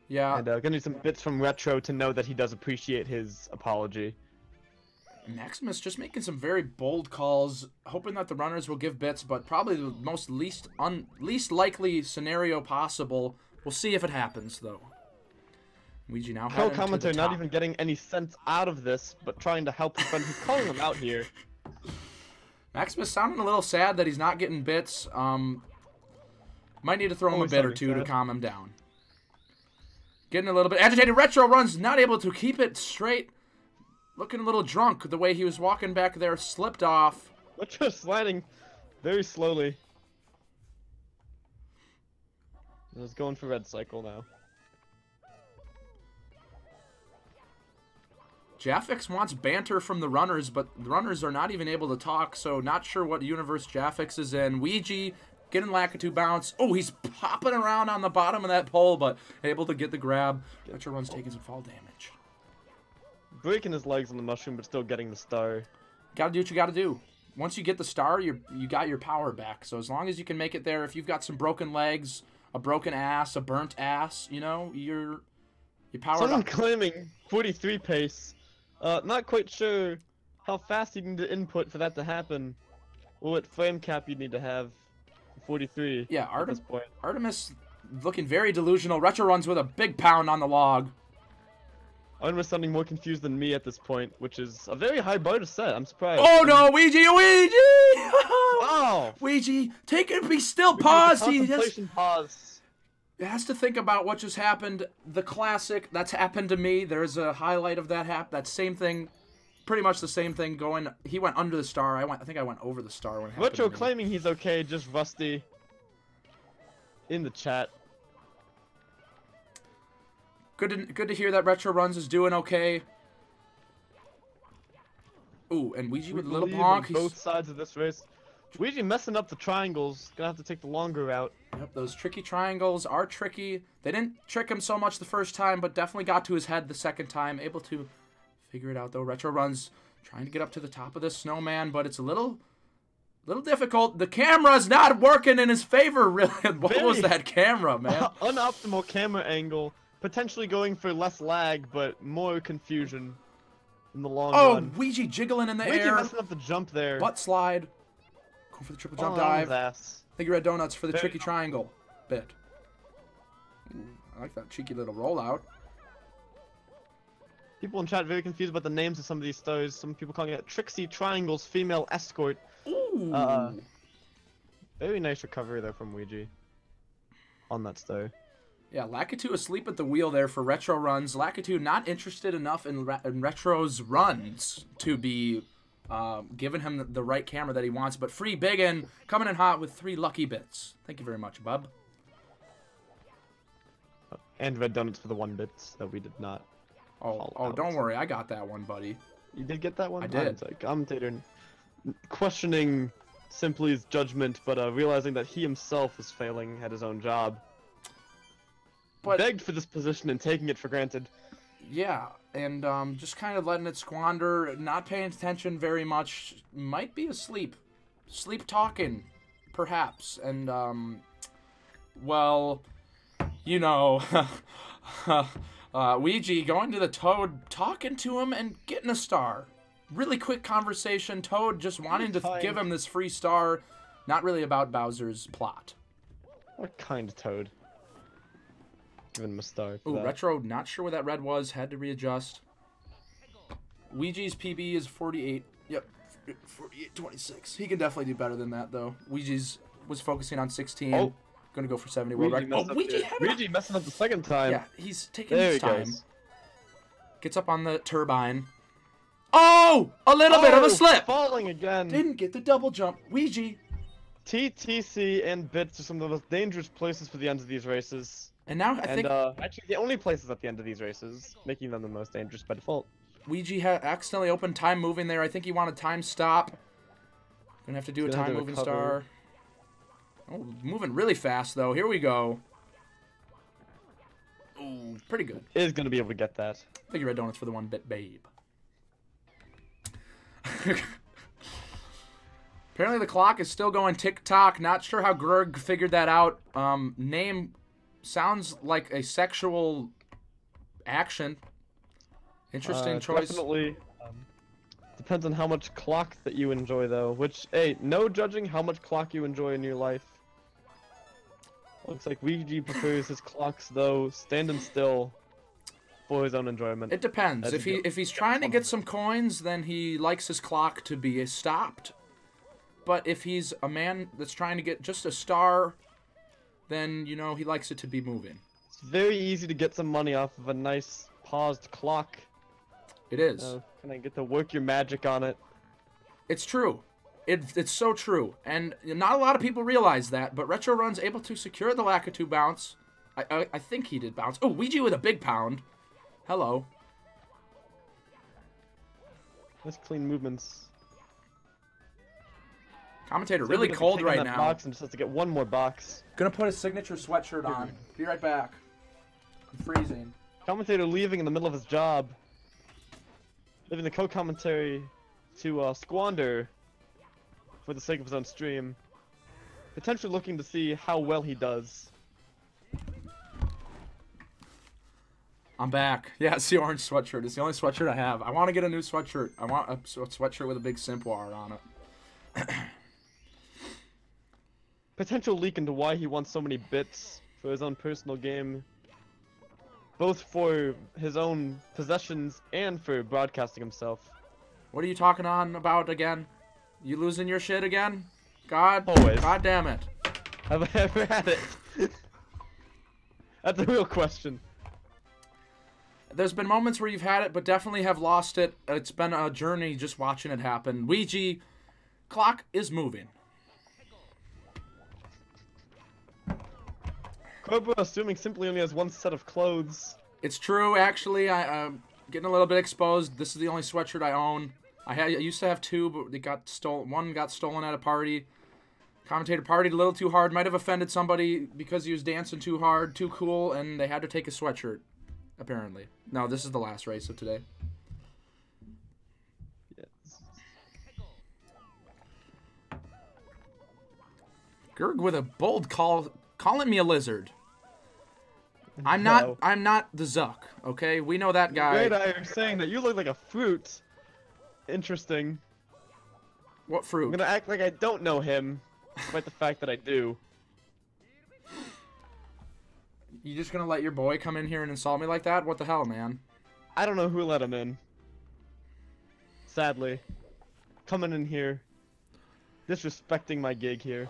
Yeah. And gonna need some bits from Retro to know that he does appreciate his apology. Maximus just making some very bold calls, hoping that the runners will give bits, but probably the most least likely scenario possible. We'll see if it happens, though. Weegee now heading to the commentator top. not even getting any sense out of this, but trying to help his friend. He's calling him out here. Maximus sounding a little sad that he's not getting bits. Might need to throw him a bit or two to calm him down. Getting a little bit agitated. RetroRuns not able to keep it straight. Looking a little drunk. The way he was walking back there slipped off. Retro sliding very slowly. He's going for red cycle now. Jaffix wants banter from the runners, but the runners are not even able to talk, so not sure what universe Jaffix is in. Weegee getting Lakitu bounce. Oh, he's popping around on the bottom of that pole, but able to get the grab. RetroRuns taking some fall damage. Breaking his legs on the mushroom, but still getting the star. Gotta do what you gotta do. Once you get the star, you got your power back. So as long as you can make it there, if you've got some broken legs, a broken ass, a burnt ass, you know, you're powered Someone up. claiming 43 pace. Not quite sure how fast you need to input for that to happen. Or what frame cap you need to have for 43 Yeah, at this point. Artemis looking very delusional. RetroRuns with a big pound on the log. Artemis sounding more confused than me at this point, which is a very high bar to set. I'm surprised. Oh no, Weegee! Wow! Weegee, take it, be still, pause. He Pause. has to think about what just happened. The classic, that's happened to me. There's a highlight of that that same thing, pretty much the same thing going. He went under the star. I think I went over the star when it happened. Retro claiming he's okay, just rusty. In the chat. Good to hear that RetroRuns is doing okay. Ooh, and Weegee with a little bonk. Both sides of this race. Weegee messing up the triangles. Gonna have to take the longer route. Yep, those tricky triangles are tricky. They didn't trick him so much the first time, but definitely got to his head the second time. Able to figure it out, though. RetroRuns trying to get up to the top of this snowman, but it's a little difficult. The camera's not working in his favor, really. What was that camera, man? Unoptimal camera angle. Potentially going for less lag, but more confusion in the long run. Oh, Weegee jiggling in the Weegee air. messing up the jump there. Butt slide. Going for the triple jump dive. Thank you, Red Donuts, for the tricky triangle bit. Ooh, I like that cheeky little rollout. People in chat very confused about the names of some of these stars. Some people calling it Trixie Triangles Female Escort. Ooh. Very nice recovery there from Weegee on that star. Yeah, Lakitu asleep at the wheel there for RetroRuns. Lakitu not interested enough in Retro's runs to be giving him the right camera that he wants. But Free Biggin coming in hot with 3 lucky bits. Thank you very much, bub. And Red Donuts for the 1 bits that we did not. Oh, don't worry. I got that one, buddy. You did get that one? I did. It's like commentator questioning Simply's judgment, but realizing that he himself was failing at his own job. But Begged for this position and taking it for granted. yeah, and just kind of letting it squander, not paying attention very much. Might be asleep. Sleep talking, perhaps. And, well, you know, Weegee going to the Toad, talking to him, and getting a star. Really quick conversation. Toad just wanting to give him this free star. Not really about Bowser's plot. What kind of Toad? Giving him a star. Ooh, Retro, not sure where that red was. Had to readjust. Weegee's PB is 48. Yep, 48.26. He can definitely do better than that, though. Weegee's was focusing on 16. Oh. Gonna go for 70 world record. Oh, Weegee messing up the second time. Yeah, he's taking his time. Gets up on the turbine. Oh! A little bit of a slip! Falling again. Didn't get the double jump. Weegee. TTC and Bits are some of the most dangerous places for the end of these races. And now I think actually the only places at the end of these races, making them the most dangerous by default. Weegee accidentally opened time moving there. I think he wanted time stop. Gonna have to do a time moving star. Oh, moving really fast though. Here we go. Ooh, pretty good. Is gonna be able to get that. Thank you, Red Donuts, for the 1-bit babe. Apparently the clock is still going tick-tock. Not sure how Greg figured that out. Name sounds like a sexual action. Interesting choice. Definitely. Depends on how much clock that you enjoy, though. Which, hey, no judging how much clock you enjoy in your life. Looks like Weegee prefers his clocks, though, standing still for his own enjoyment. It depends. If he's trying to get some coins, then he likes his clock to be stopped. But if he's a man that's trying to get just a star, then, you know, he likes it to be moving. It's very easy to get some money off of a nice paused clock. It is. Can I get to work your magic on it? It's true. It's so true. And not a lot of people realize that, but RetroRuns able to secure the Lakitu bounce. I think he did bounce. Oh, Weegee with a big pound. Hello. Nice clean movements. Commentator really cold right now. Box and just has to get one more box. Gonna put his signature sweatshirt on. Be right back. I'm freezing. Commentator leaving in the middle of his job. Leaving the co-commentary to squander for the sake of his own stream. Potentially looking to see how well he does. I'm back. Yeah, it's the orange sweatshirt. It's the only sweatshirt I have. I want to get a new sweatshirt. I want a sweatshirt with a big Simp wire on it. Potential leak into why he wants so many bits for his own personal game. Both for his own possessions and for broadcasting himself. What are you talking on about again? You losing your shit again? God, always. God damn it. Have I ever had it? That's a real question. There's been moments where you've had it, but definitely have lost it. It's been a journey just watching it happen. Weegee, clock is moving. Cobra, assuming Simply only has one set of clothes. It's true, actually. I'm getting a little bit exposed. This is the only sweatshirt I own. I used to have two, but they got stolen. One got stolen at a party. Commentator partied a little too hard. Might have offended somebody because he was dancing too hard, too cool, and they had to take a sweatshirt. Apparently. No, this is the last race of today. Yes. Gerg with a bold call, calling me a lizard. I'm not the Zuck, okay? We know that guy. Great, I'm saying that you look like a fruit. Interesting. What fruit? I'm gonna act like I don't know him, despite the fact that I do. You just gonna let your boy come in here and insult me like that? What the hell, man? I don't know who let him in. Sadly. Coming in here. Disrespecting my gig here.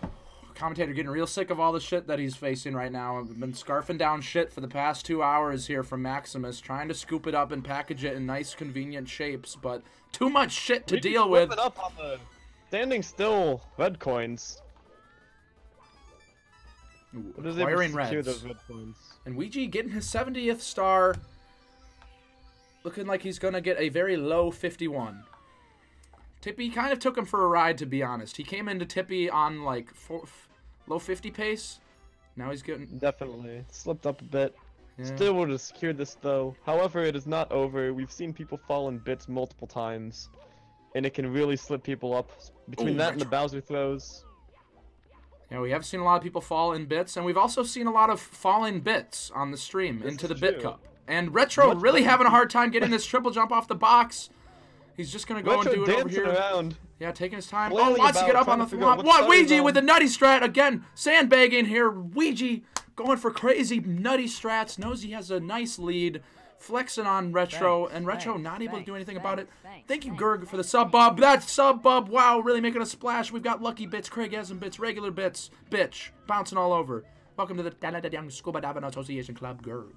Commentator getting real sick of all the shit that he's facing right now. I've been scarfing down shit for the past 2 hours here from Maximus, trying to scoop it up and package it in nice, convenient shapes, but too much shit to deal with. It up on the standing still red coins. Ooh, acquiring reds. Those red coins. And Weegee getting his 70th star. looking like he's going to get a very low 51. Tippy kind of took him for a ride, to be honest. He came into Tippy on like low 50 pace. Now he's getting... Definitely. Slipped up a bit. Yeah. Still would have secured this though. However, it is not over. We've seen people fall in bits multiple times. And it can really slip people up. Between that and the Bowser throws. Yeah, we have seen a lot of people fall in bits. And we've also seen a lot of falling bits on the stream into the Bit Cup. And Retro really having a hard time getting this triple jump off the box. He's just going to go and do it over here. Around. Yeah, taking his time. Flailing wants to get up on the flop. What? Weegee with the nutty strat again. Sandbagging here. Weegee going for crazy nutty strats. Knows he has a nice lead. Flexing on Retro. And Retro not able to do anything about it. Thank you, Gerg, for the sub bub. That's sub bub. Wow, really making a splash. We've got lucky bits, Craigasm bits, regular bits. Bitch. Bouncing all over. Welcome to the Young Scuba Diving Association Club, Gerg.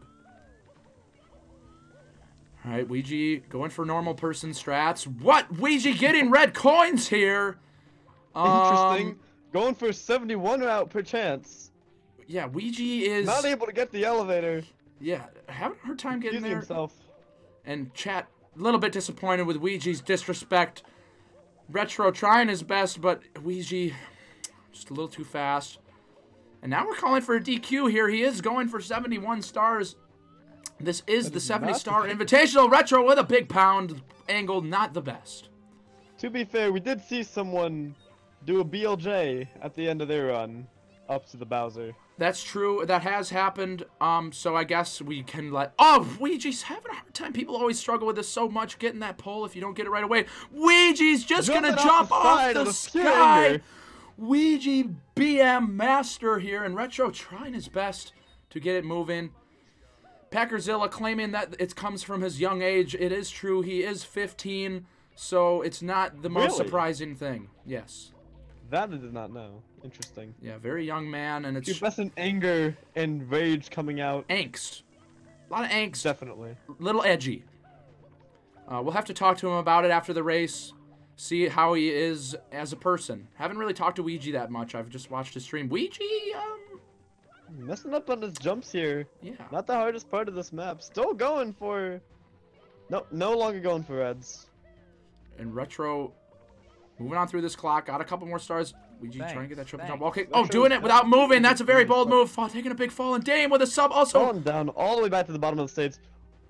Alright, Weegee going for normal person strats. What? Weegee getting red coins here! Interesting. Going for 71 route per chance. Yeah, Weegee is... not able to get the elevator. Yeah, having a hard time getting there. Himself. And chat, a little bit disappointed with Weegee's disrespect. Retro trying his best, but Weegee just a little too fast. And now we're calling for a DQ here. He is going for 71 stars. This is the 70-star Invitational. Retro with a big pound angle, not the best. To be fair, we did see someone do a BLJ at the end of their run up to the Bowser. That's true. That has happened. So I guess we can let... Oh, Weegee's having a hard time. People always struggle with this so much, getting that pole if you don't get it right away. Weegee's just going to jump off the sky. Weegee BM master here, and Retro trying his best to get it moving. Packerzilla claiming that it comes from his young age. It is true. He is 15, so it's not the most surprising thing. Yes. That I did not know. Interesting. Yeah, very young man, and it's... You're in anger and rage coming out. Angst. A lot of angst. Definitely. Little edgy. We'll have to talk to him about it after the race. See how he is as a person. Haven't really talked to Weegee that much. I've just watched his stream. Weegee, messing up on his jumps here. Yeah. Not the hardest part of this map. Still going for... No longer going for reds. And Retro moving on through this clock. Got a couple more stars. Weegee trying to get that triple jump. Okay. Retro doing it without moving. That's a very bold move. Taking a big fall. And Dame with a sub also. Going down all the way back to the bottom of the stage.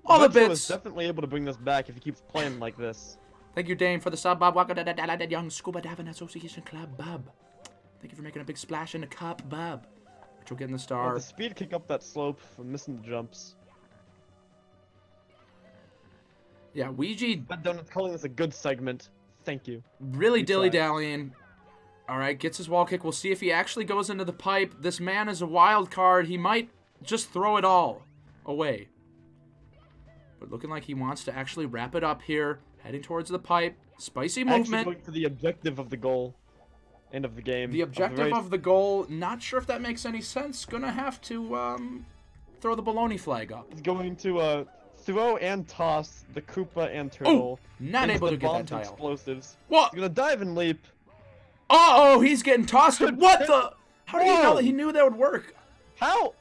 All the bits. Is definitely able to bring this back if he keeps playing like this. Thank you, Dame, for the sub, Bob. Welcome to the Young Scuba Diving Association Club, Bub. Thank you for making a big splash in the cup, Bub. Retro getting the star. The speed kick up that slope from missing the jumps. Yeah, Weegee... But Donut's calling this a good segment. Thank you. Really dilly-dallying. Alright, gets his wall kick. We'll see if he actually goes into the pipe. This man is a wild card. He might just throw it all away. But looking like he wants to actually wrap it up here. Heading towards the pipe. Spicy movement. Actually going for the objective of the goal. End of the game. The objective of the goal. Not sure if that makes any sense. Gonna have to throw the baloney flag up. He's going to throw and toss the Koopa and Turtle. Ooh, not able to get that tile. Explosives. What? He's gonna dive and leap. Uh-oh, he's getting tossed. What the? How did he know that he knew that would work? How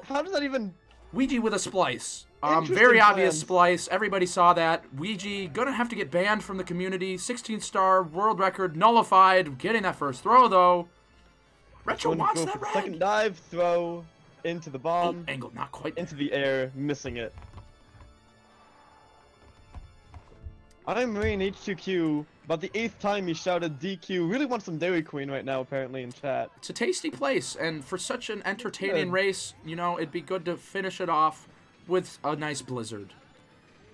does that even... Weegee with a splice. Very obvious splice. Everybody saw that. Weegee gonna have to get banned from the community. 16-star world record nullified. Getting that first throw though. Retro wants that red. Second dive, throw into the bomb. Oh, angle not quite. Into the air, missing it. I'm Marine H2Q. About the 8th time he shouted DQ. Really wants some Dairy Queen right now, apparently, in chat. It's a tasty place, and for such an entertaining race, you know, it'd be good to finish it off with a nice blizzard.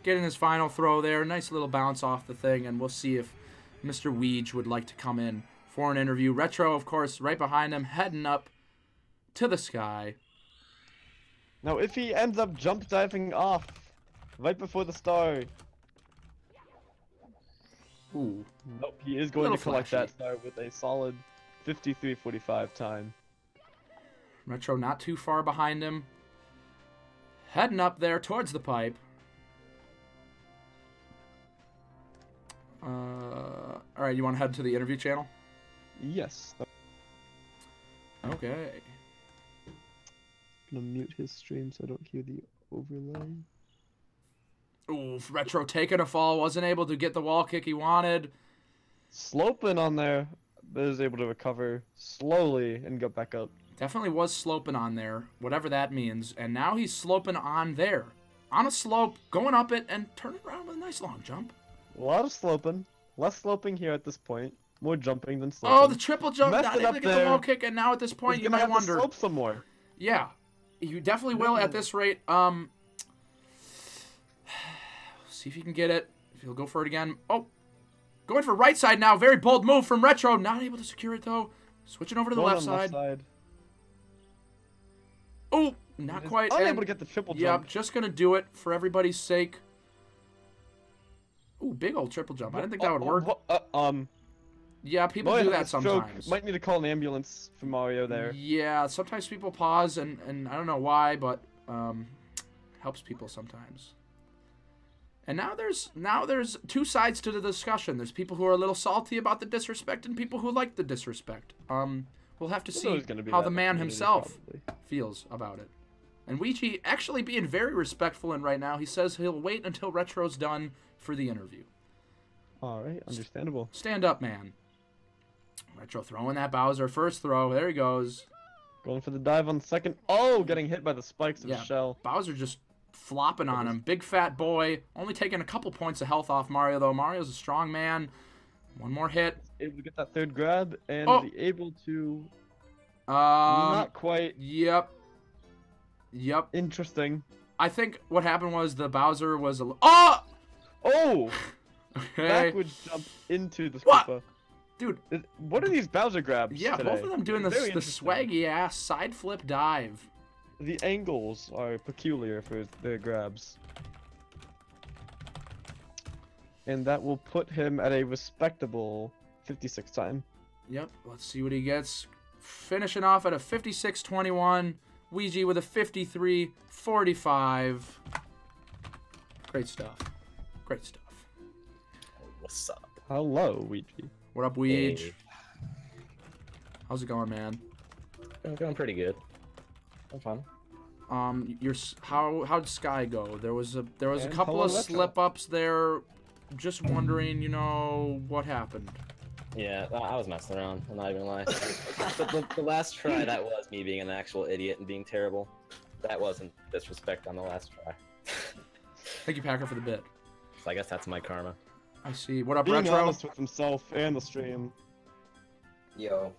Getting his final throw there, nice little bounce off the thing, and we'll see if Mr. Weege would like to come in for an interview. Retro, of course, right behind him, heading up to the sky. Now, if he ends up jump diving off right before the star... Ooh. Nope, he is going to collect that star with a solid 53:45 time. Retro not too far behind him. Heading up there towards the pipe. Alright, you want to head to the interview channel? Yes. Okay. I'm gonna mute his stream so I don't hear the overlay. Oof, Retro taking a fall, wasn't able to get the wall kick he wanted. Sloping on there, but is able to recover slowly and go back up. Definitely was sloping on there, whatever that means. And now he's sloping on there. On a slope, going up it, and turning around with a nice long jump. A lot of sloping. Less sloping here at this point. More jumping than sloping. Oh, the triple jump, Messed not it able up to get the there. wall kick, and now at this point He's you gonna might have to wonder. slope some more. Yeah, you definitely will at this rate. See if you can get it. If he'll go for it again. Oh, going for right side now. Very bold move from Retro. Not able to secure it though. Switching over to the Going left on side. Oh, not quite. Unable And, to get the triple yep, jump. just gonna do it for everybody's sake. Ooh, big old triple jump. I didn't think that would work. Yeah, people do that sometimes. Might need to call an ambulance for Mario there. Yeah, sometimes people pause, and I don't know why, but helps people sometimes. And now there's two sides to the discussion. There's people who are a little salty about the disrespect, and people who like the disrespect. We'll have to see how the man himself feels about it. And Weegee actually being very respectful, and right now he says he'll wait until Retro's done for the interview. All right, understandable. Stand up, man. Retro throwing that Bowser first throw. There he goes. Going for the dive on the second. Oh, getting hit by the spikes of the shell. Bowser just flopping on him. Big fat boy. Only taking a couple points of health off Mario, though. Mario's a strong man. One more hit. Able to get that third grab and be able to... not quite. Yep. Interesting. I think what happened was the Bowser was a... Oh! Oh! Okay. Backwards jump into the What? Koopa. Dude. What are these Bowser grabs Yeah, today? both of them doing the swaggy-ass side flip dive. The angles are peculiar for their grabs. And that will put him at a respectable 56 time. Yep, let's see what he gets. Finishing off at a 56-21. Weegee with a 53-45. Great stuff. Great stuff. What's up? Hello, Weegee. What up, Weege? Hey. How's it going, man? Going pretty good. I'm fine. How'd Sky go? There was a couple hello, of Retro. slip ups there. Just wondering, what happened. Yeah, I was messing around. I'm not even lying. the last try, that was me being an actual idiot and being terrible. That wasn't disrespect on the last try. Thank you, Packer, for the bit. So I guess that's my karma. I see. What up, Being Retro? honest with himself and the stream. Yo.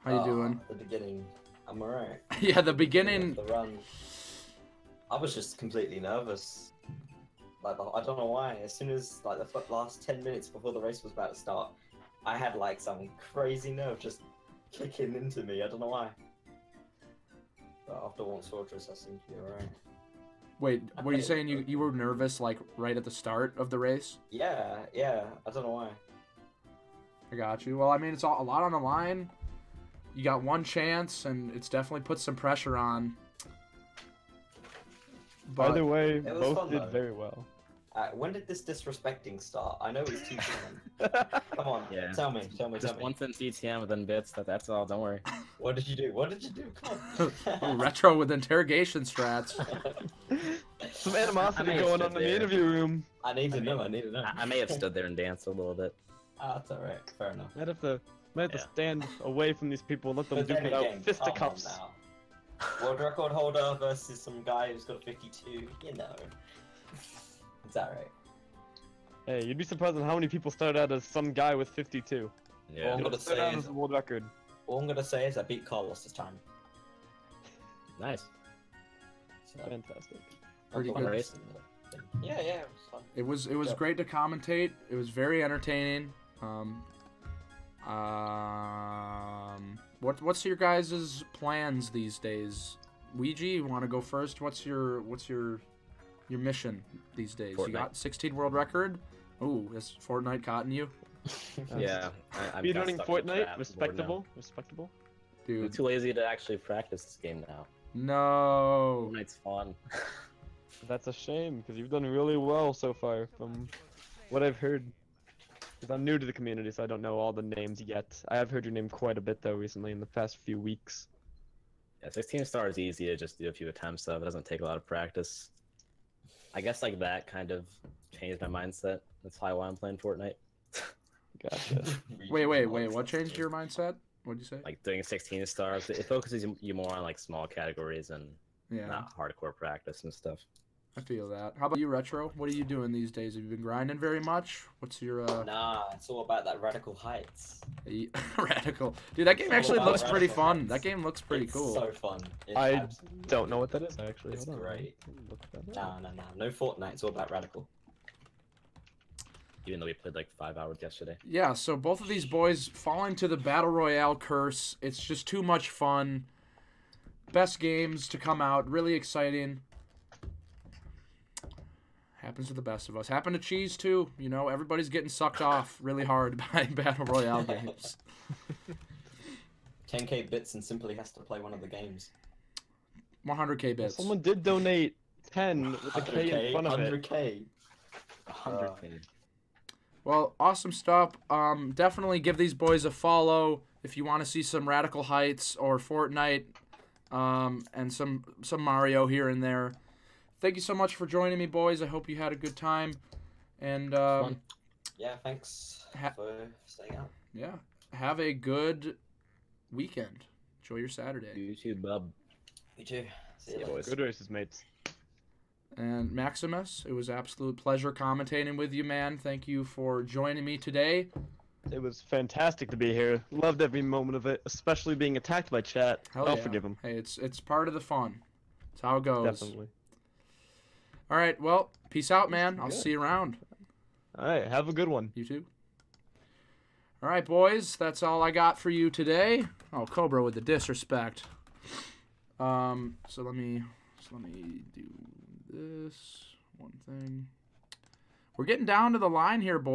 How you doing? The beginning. I'm alright. Yeah, the beginning. The run. I was just completely nervous. Like, I don't know why. As soon as the last 10 minutes before the race was about to start, I had some crazy nerve just kicking into me. I don't know why. But after one fortress, I seem to be alright. Wait, were you saying you were nervous right at the start of the race? Yeah. I don't know why. I got you. Well, I mean, it's a lot on the line. You got one chance, and it's definitely put some pressure on. But Either way, was both fun, did though. very well. When did this disrespecting start? I know it's TTM. Come on, Yeah. tell me. Just once in TTM, then bits. That's all. Don't worry. What did you do? Come on. Retro with interrogation strats. Some animosity I may going have on in the stood there. interview room. I need to know. I need to know. I may have stood there and danced a little bit. That's alright. Fair enough. Might have to stand away from these people and let them But duke then it out. again, come on Fisticuffs. now. World record holder versus some guy who's got a 52. It's alright. Hey, you'd be surprised on how many people started out as some guy with 52. Yeah. I'm gonna Started out say as a world record. all I'm gonna say is I beat Carlos this time. Nice. So, Fantastic. Pretty Fun good. race. Yeah, it was fun. It was Yeah. great to commentate. It was very entertaining. What's your guys' plans these days? Weegee, you want to go first? What's your mission these days? You Fortnite. got 16 world record. Ooh, is Fortnite caught you, Yeah. I'm Speedrunning stuck in the Fortnite, trap board respectable. Respectable. now. I'm dude? too lazy to actually practice this game now. No. Fortnite's fun. That's a shame because you've done really well so far from what I've heard. Because I'm new to the community, so I don't know all the names yet. I have heard your name quite a bit though recently in the past few weeks. Yeah, 16 star is easy to just do a few attempts of. It doesn't take a lot of practice. I guess like that kind of changed my mindset. That's probably why I'm playing Fortnite. Gotcha. Wait. What changed your mindset? What'd you say? Like doing 16 stars, it focuses you more on like small categories and Yeah, not hardcore practice and stuff. I feel that. How about you, Retro? What are you doing these days? Have you been grinding very much? What's your Nah, it's all about that Radical Heights. radical? Dude, that game It's all actually about looks pretty Radical fun. Heights. That game looks pretty It's cool. so fun. It's I absolutely don't know what that is actually. It's Hold on. great. Look that up. No. No Fortnite. It's all about Radical. Even though we played like 5 hours yesterday. Yeah, so both of these boys fall into the Battle Royale curse. It's just too much fun. Best games to come out. Really exciting. Happens to the best of us. Happened to Cheese, too. You know, everybody's getting sucked off really hard by Battle Royale games. 10k bits and simply has to play one of the games. 100k bits. Someone did donate 10 with a K in front of it. 100k. 100K. Well, awesome stuff. Definitely give these boys a follow if you want to see some Radical Heights or Fortnite, and some Mario here and there. Thank you so much for joining me, boys. I hope you had a good time. And Yeah, thanks for staying out. yeah, have a good weekend. Enjoy your Saturday. You too, bub. You too. See you ya, later. boys. Good races, mates. And Maximus, it was an absolute pleasure commentating with you, man. Thank you for joining me today. It was fantastic to be here. Loved every moment of it, especially being attacked by chat. Hell I'll yeah. forgive him. Hey, it's part of the fun. It's how it goes. Definitely. All right, well, peace out, man. I'll Good. see you around. All right, have a good one. You too. All right, boys, that's all I got for you today. Oh, Cobra with the disrespect. So let me do this one thing. We're getting down to the line here, boys.